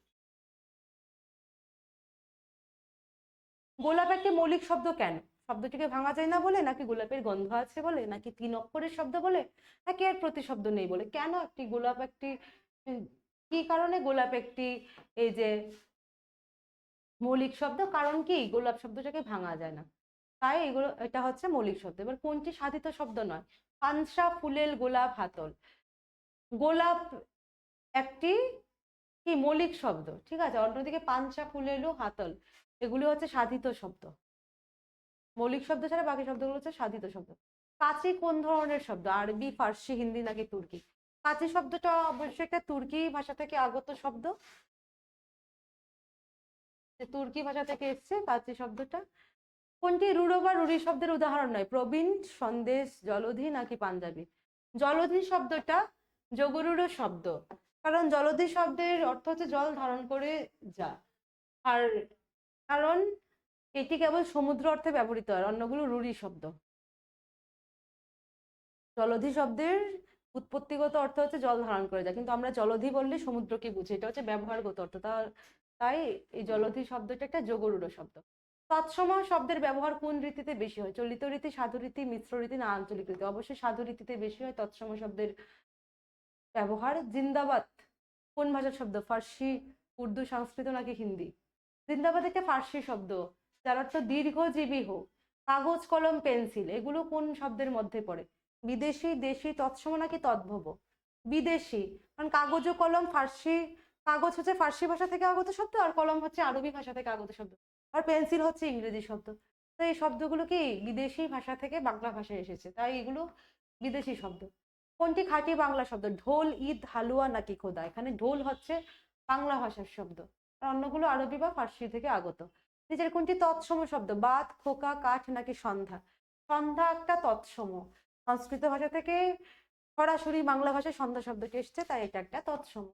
গোলাপ একটি মৌলিক শব্দ কেন? শব্দটিকে ভাঙা যায় না বলে, নাকি গোলাপের গন্ধ আছে বলে, নাকি 3 অক্ষরের শব্দ বলে, নাকি এর প্রতিশব্দ নেই বলে? কেন একটি গোলাপ একটি কি কারণে গোলাপ একটি এই যে মৌলিক শব্দ? কারণ কি গোলাপ শব্দটাকে ভাঙা যায় না, তাই এগুলো এটা হচ্ছে মৌলিক শব্দ। এবার কোনটি সাধিত শব্দ নয়? পানসা, ফুলেল, গোলাপ, হাতল। গোলাপ একটি কি মৌলিক শব্দ, ঠিক আছে? অন্যদিকে পানসা, ফুলেলু, হাতল এগুলি হচ্ছে সাধিত শব্দ। মৌলিক শব্দ ছাড়া বাকি শব্দগুলো হচ্ছে সাধিত শব্দ। কাচি কোন ধরনের শব্দ? আরবি, ফার্সি, হিন্দি নাকি তুর্কি? কাচি শব্দটা অবশ্যই একটা তুর্কি ভাষা থেকে আগত শব্দ, তুর্কি ভাষা থেকে এসছে কাচি শব্দটা। কোনটি রূঢ় বা রূঢ়ি শব্দের উদাহরণ নয়? প্রবীণ, সন্দেশ, জলধি নাকি পাঞ্জাবি? জলধি শব্দটা যোগরূঢ় শব্দ, কারণ জলধি শব্দের অর্থ হচ্ছে জল ধারণ করে যা, আর কারণ এটি কেবল সমুদ্র অর্থে ব্যবহৃত হয়, অন্যগুলো রূঢ়ি শব্দ। জলধি শব্দের উৎপত্তিগত অর্থ হচ্ছে জল ধারণ করে যায়, কিন্তু আমরা জলধি বললে সমুদ্রকে বুঝি, এটা হচ্ছে ব্যবহারগত অর্থ। তাই এই জলধি শব্দটা একটা যোগরূঢ় শব্দ। তৎসম শব্দের ব্যবহার কোন রীতিতে বেশি হয়? চলিত রীতি, সাধু রীতি, মিশ্র রীতি না আঞ্চলিক রীতি? অবশ্যই সাধু রীতিতে বেশি হয় তৎসম শব্দের ব্যবহার। জিন্দাবাদ কোন ভাষার শব্দ? ফার্সি, উর্দু, সংস্কৃত নাকি হিন্দি? জিন্দাবাদ একটা ফার্সি শব্দ, যার অর্থ দীর্ঘজীবী হোক। কাগজ, কলম, পেন্সিল, এগুলো কোন শব্দের মধ্যে পড়ে? বিদেশি, দেশি, তৎসম নাকি তদ্ভব? বিদেশি, কারণ কাগজ ও কলম ফার্সি, কাগজ হচ্ছে ফার্সি ভাষা থেকে আগত শব্দ, আর কলম হচ্ছে আরবি ভাষা থেকে আগত শব্দ, আর পেন্সিল হচ্ছে ইংরেজি শব্দ। তো এই শব্দগুলো কি বিদেশি ভাষা থেকে বাংলা ভাষায় এসেছে, তাই এগুলো বিদেশি শব্দ। কোনটি খাঁটি বাংলা শব্দ? ঢোল, ঈদ, হালুয়া নাকি খোদা? এখানে ঢোল হচ্ছে বাংলা ভাষার শব্দ, আর অন্যগুলো আরবি বা ফার্সি থেকে আগত। নিচের কোনটি তৎসম শব্দ? বাত, খোকা, কাঠ নাকি সন্ধ্যা? সন্ধ্যা একটা তৎসম, সংস্কৃত ভাষা থেকে সরাসরি বাংলা ভাষায় সন্ধ্যা শব্দটি এসছে, তাই এটা একটা তৎসম।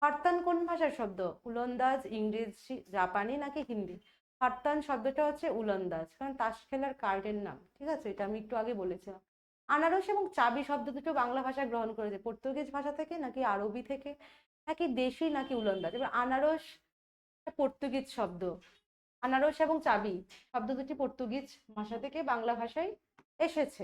হরতান কোন ভাষার শব্দ? উলন্দাজ, ইংরেজি, জাপানি নাকি হিন্দি? হরতান শব্দটা হচ্ছে উলন্দাজ, কারণ তাস খেলার কার্ডের নাম, ঠিক আছে, এটা আমি একটু আগে বলেছিলাম। আনারস এবং চাবি শব্দ দুটো বাংলা ভাষায় গ্রহণ করেছে পর্তুগিজ ভাষা থেকে নাকি আরবি থেকে, নাকি দেশি নাকি উলন্দাজ? এবার আনারস পর্তুগিজ শব্দ, আনারস এবং চাবি শব্দ দুটি পর্তুগিজ ভাষা থেকে বাংলা ভাষায় এসেছে।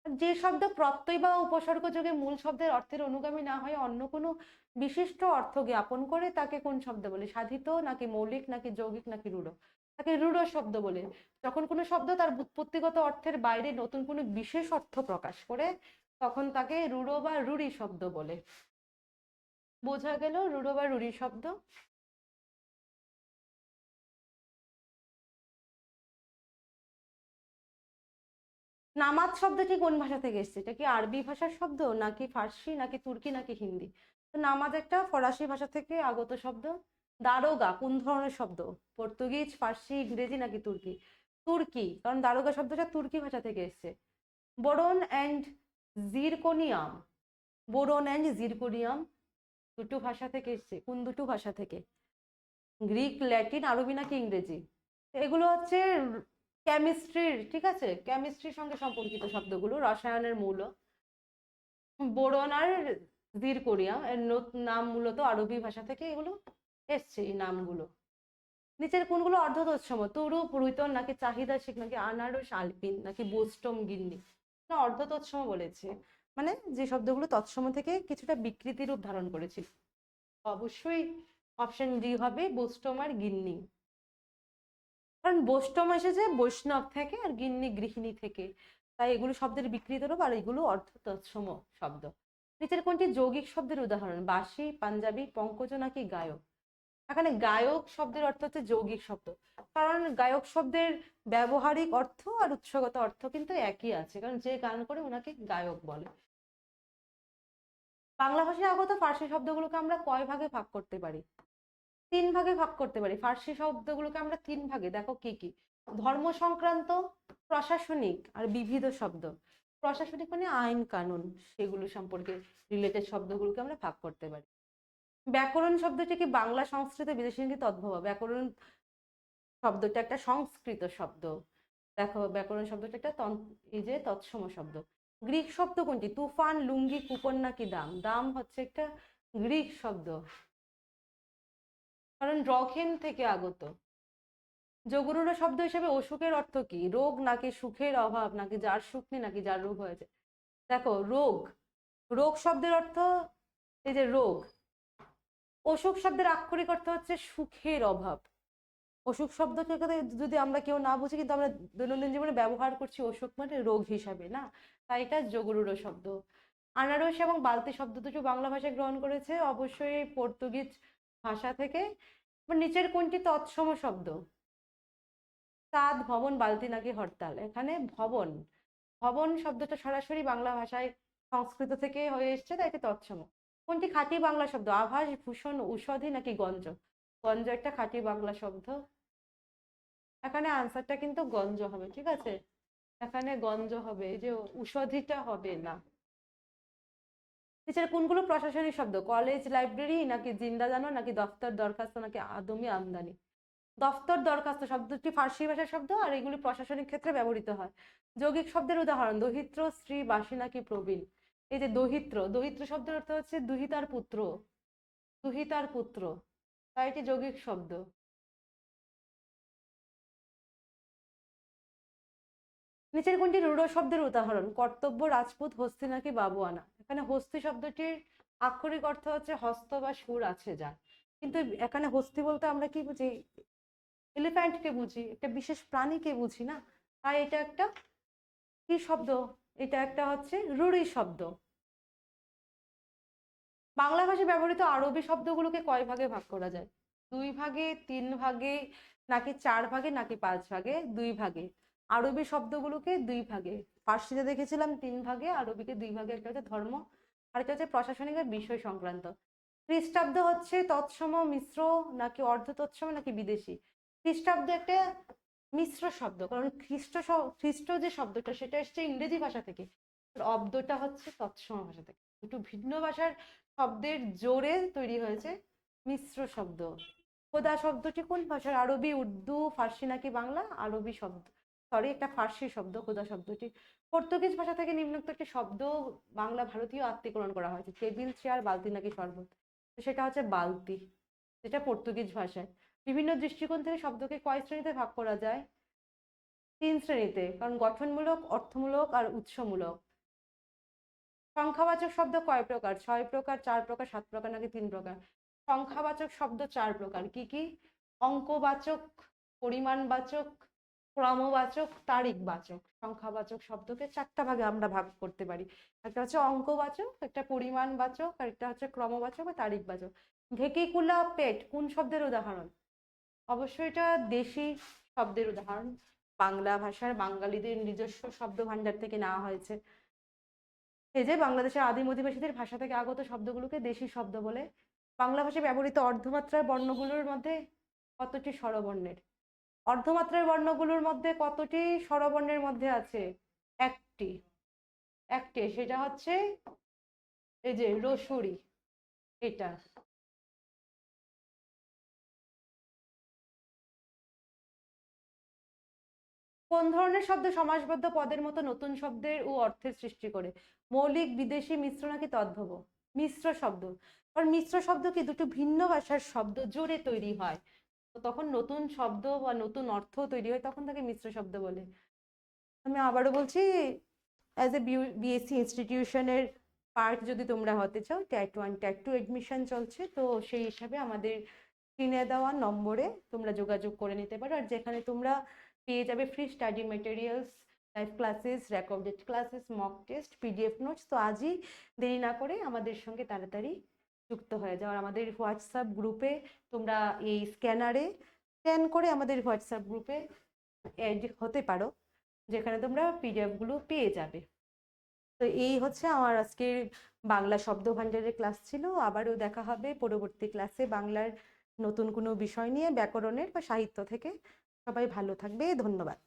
যে শব্দ প্রত্যয় বা উপসর্গ যোগে মূল শব্দের অর্থের অনুগামী না হয়ে অন্য কোনো বিশিষ্ট অর্থ জ্ঞাপন করে তাকে কোন শব্দ বলে? সাধিত নাকি মৌলিক নাকি যৌগিক নাকি রূঢ়? তাকে রূঢ় শব্দ বলে। যখন কোনো শব্দ তার ব্যুৎপত্তিগত অর্থের বাইরে নতুন কোনো বিশেষ অর্থ প্রকাশ করে তখন তাকে রূঢ় বা রূঢ়ি শব্দ বলে। বোঝা গেল রূঢ় বা রূঢ়ি শব্দ? নামাজ শব্দটি কোন ভাষা থেকে এসেছে? এটা কি আরবি ভাষার শব্দ নাকি ফার্সি নাকি তুর্কি নাকি হিন্দি? তো নামাজ একটা ফরাসি ভাষা থেকে আগত শব্দ। দারোগা কোন ধরনের শব্দ? পর্তুগিজ, ফার্সি, ইংরেজি নাকি তুর্কি? তুর্কি, কারণ দারোগা শব্দটা তুর্কি ভাষা থেকে এসেছে। Boron and zirconium, boron and zirconium দুটো ভাষা থেকে এসেছে। কোন দুটো ভাষা থেকে? গ্রিক, ল্যাটিন, আরবি নাকি ইংরেজি? এগুলো হচ্ছে কেমিস্ট্রির, ঠিক আছে, কেমিস্ট্রির সঙ্গে সম্পর্কিত শব্দগুলো, রসায়নের মূল। বোরন আর জিরকোনিয়াম এর নাম মূলত আরবি ভাষা থেকে এগুলো এসছে, এই নামগুলো। নিচের কোনগুলো অর্ধ তৎসম? তুরুপ, রুইতন নাকি চাহিদা শিখ নাকি আনারস, আলপিন নাকি বোস্টম, গিন্নি? না, অর্ধ তৎসম বলেছে, মানে যে শব্দগুলো তৎসম থেকে কিছুটা বিকৃতি রূপ ধারণ করেছিল। অবশ্যই অপশন ডি হবে বোস্টম আর গিন্নি, কারণ বোস্টম এসেছে বৈষ্ণব থেকে আর গিন্নি গৃহিণী থেকে, তাই এগুলো শব্দের বিকৃত রূপ, আর এগুলো অর্থ তৎসম শব্দ। নিচের কোনটি যৌগিক শব্দের উদাহরণ? বাঁশি, পাঞ্জাবি, পঙ্কজ নাকি গায়ক? এখানে গায়ক শব্দের অর্থ হচ্ছে যৌগিক শব্দ, কারণ গায়ক শব্দের ব্যবহারিক অর্থ আর উৎসগত অর্থ কিন্তু একই আছে, কারণ যে গান করে ওনাকে গায়ক বলে। বাংলা ভাষায় আগত ফার্সি শব্দগুলোকে আমরা কয় ভাগে ভাগ করতে পারি? তিন ভাগে ভাগ করতে পারি। ফার্সি শব্দগুলোকে আমরা তিন ভাগে, দেখো কি কি: ধর্ম সংক্রান্ত, প্রশাসনিক আর বিবিধ শব্দ। প্রশাসনিক মানে আইন কানুন, সেগুলো সম্পর্কে রিলেটেড শব্দগুলোকে আমরা ভাগ করতে পারি। ব্যাকরণ শব্দটি কি বাংলা, সংস্কৃত, বিদেশি নাকি তদ্ভব? ব্যাকরণ শব্দটা একটা সংস্কৃত শব্দ। দেখো ব্যাকরণ শব্দটা একটা এই যে তৎসম শব্দ। গ্রিক শব্দ কোনটি? তুফান, লুঙ্গি, কুপন নাকি দাম? দাম হচ্ছে একটা গ্রিক শব্দ, কারণ রথেন থেকে আগত। যোগরূঢ় শব্দ হিসেবে অসুখের অর্থ কি? রোগ নাকি সুখের অভাব নাকি যার সুখ নেই নাকি যার রোগ হয়েছে? দেখো রোগ, রোগ শব্দের অর্থ এই যে রোগ। অসুখ শব্দের আক্ষরিক অর্থ হচ্ছে সুখের অভাব। অসুখ শব্দকে যদি আমরা কেউ না বুঝি, কিন্তু আমরা দৈনন্দিন জীবনে ব্যবহার করছি অসুখ মানে রোগ হিসাবে, না, তাই এটা যোগরূঢ় শব্দ। আনারস এবং বালতি শব্দ দুটো বাংলা ভাষায় গ্রহণ করেছে অবশ্যই পর্তুগিজ ভাষা থেকে। নিচের কোনটি তৎসম শব্দ? চাঁদ, ভবন, বালতি নাকি হরতাল? এখানে ভবন, ভবন শব্দটা সরাসরি বাংলা ভাষায় সংস্কৃত থেকে হয়ে এসছে, তাই এটা তৎসম। কোনটি খাঁটি বাংলা শব্দ? আভাস, ভূষণ, ঔষধি নাকি গঞ্জ? গঞ্জ একটা খাঁটি বাংলা শব্দ। এখানে আনসারটা কিন্তু গঞ্জ হবে, ঠিক আছে, এখানে গঞ্জ হবে, এই যে ঔষধিটা হবে না। নিচের কোনগুলো প্রশাসনিক শব্দ? কলেজ, লাইব্রেরি নাকি জিন্দা জানোয়ার নাকি দফতর, দরখাস্ত নাকি আদমি, আমদানি? দফতর, দরখাস্ত শব্দটি ফার্সি ভাষার শব্দ, আর এগুলি প্রশাসনিক ক্ষেত্রে ব্যবহৃত হয়। যৌগিক শব্দের উদাহরণ: দহিত্র, স্ত্রী, বাসী নাকি প্রবীণ? এই যে দহিত্র, দহিত্র শব্দের অর্থ হচ্ছে দুহিতার পুত্র, দুহিতার পুত্র, তাই এটি যৌগিক শব্দ। নিচের কোনটি রূঢ় শব্দের উদাহরণ? কর্তব্য, রাজপুত, হস্তি নাকি বাবুয়ানা? এখানে হস্তি শব্দটির আক্ষরিক অর্থ হচ্ছে হস্ত বা সুর আছে যা, কিন্তু এখানে হস্তি বলতে আমরা কি বুঝি? এলিফ্যান্টকে বুঝি, একটা বিশেষ প্রাণীকে বুঝি না। তাই এটা একটা কি শব্দ? এটা একটা হচ্ছে রুড়ি শব্দ। বাংলা ভাষায় ব্যবহৃত আরবি শব্দগুলোকে কয় ভাগে ভাগ করা যায়? 2 ভাগে, 3 ভাগে, নাকি 4 ভাগে, নাকি 5 ভাগে? 2 ভাগে। আরবি শব্দগুলোকে 2 ভাগে। ফার্সিতে দেখেছিলাম 3 ভাগে, আরবিকে 2 ভাগে। একটা হচ্ছে ধর্ম, আর একটা হচ্ছে প্রশাসনিক আর বিষয় সংক্রান্ত। খ্রিস্টাব্দ হচ্ছে তৎসম, মিশ্র, নাকি অর্ধ তৎসম, নাকি বিদেশি? খ্রিস্টাব্দ একটা মিশ্র শব্দ, কারণ খ্রিস্ট যে শব্দটা সেটা এসছে ইংরেজি ভাষা থেকে, আর অব্দটা হচ্ছে তৎসম ভাষা থেকে। দুটো ভিন্ন ভাষার শব্দের জোরে তৈরি হয়েছে মিশ্র শব্দ। খোদা শব্দটি কোন ভাষার? আরবি, উর্দু, ফার্সি, নাকি বাংলা? আরবি শব্দ, সরি, একটা ফার্সি শব্দ খোদা শব্দটি। পর্তুগিজ ভাষা থেকে নিম্নোক্ত একটি শব্দ বাংলা ভারতীয় আত্মীকরণ করা হয়েছে। টেবিল, চেয়ার, বালতি, নাকি শরবত? সেটা হচ্ছে বালতি, যেটা পর্তুগিজ ভাষায়। বিভিন্ন দৃষ্টিকোণ থেকে শব্দকে কয় শ্রেণীতে ভাগ করা যায়? 3 শ্রেণীতে, কারণ গঠনমূলক, অর্থমূলক, আর উৎসমূলক। সংখ্যাবাচক শব্দ কয় প্রকার? 6 প্রকার, 4 প্রকার, 7 প্রকার, নাকি 3 প্রকার? সংখ্যাবাচক শব্দ 4 প্রকার। কি কি? অঙ্কবাচক, পরিমাণবাচক, ক্রমবাচক, তারিখবাচক। সংখ্যাবাচক শব্দকে 4টা ভাগে আমরা ভাগ করতে পারি। একটা হচ্ছে অঙ্কবাচক, একটা পরিমাণবাচক, আর একটা হচ্ছে ক্রমবাচক বা তারিখবাচক। ঢেকিকুলা পেট কোন শব্দের উদাহরণ? অবশ্যই এটা দেশি শব্দের উদাহরণ, বাংলা ভাষার বাঙালিদের নিজস্ব শব্দ ভান্ডার থেকে নেওয়া হয়েছে। এই যে বাংলাদেশের আদিম অধিবাসীদের ভাষা থেকে আগত শব্দগুলোকে দেশি শব্দ বলে। বাংলা ভাষায় ব্যবহৃত অর্ধমাত্রার বর্ণগুলোর মধ্যে কতটি স্বরবর্ণের? অর্ধমাত্রার বর্ণগুলোর মধ্যে কতটি স্বরবর্ণের মধ্যে আছে? একটি। একটি, সেটা হচ্ছে এই যে রসুরি, এটা। কোন ধরনের শব্দ সমাসবদ্ধ পদের মতো নতুন শব্দের ও অর্থের সৃষ্টি করে? মৌলিক, বিদেশি, মিশ্র, নাকি তদ্ভব? মিশ্র শব্দ। কারণ মিশ্র শব্দ কি, দুটো ভিন্ন ভাষার শব্দ জোড়ে তৈরি হয়, তো তখন নতুন শব্দ বা নতুন অর্থ তৈরি হয়, তখন তাকে মিশ্র শব্দ বলে। আমি আবারও বলছি, অ্যাজ এ বিএসসি ইনস্টিটিউশনের পার্ট যদি তোমরা হতে চাও, ট্যাট 1 ট্যাট 2 এডমিশন চলছে, তো সেই হিসাবে আমাদের স্ক্রিনে দেওয়া নম্বরে তোমরা যোগাযোগ করে নিতে পারো। আর যেখানে তোমরা পেয়ে যাবে free study materials, live classes, recorded classes, mock test, PDF notes. তো আজই দেরি না করে আমাদের সঙ্গে তাড়াতাড়ি যুক্ত হয়ে যাও। আর আমাদের হোয়াটসঅ্যাপ গ্রুপে তোমরা এই স্ক্যান করে আমাদের হোয়াটসঅ্যাপ গ্রুপে অ্যাড হতে পারো, যেখানে তোমরা পিডিএফ গুলো পেয়ে যাবে। তো এই হচ্ছে আমার আজকের বাংলা শব্দ ভান্ডারের ক্লাস ছিল। আবারও দেখা হবে পরবর্তী ক্লাসে বাংলার নতুন কোনো বিষয় নিয়ে, ব্যাকরণের বা সাহিত্য থেকে। সবাই ভালো থাকবে, ধন্যবাদ।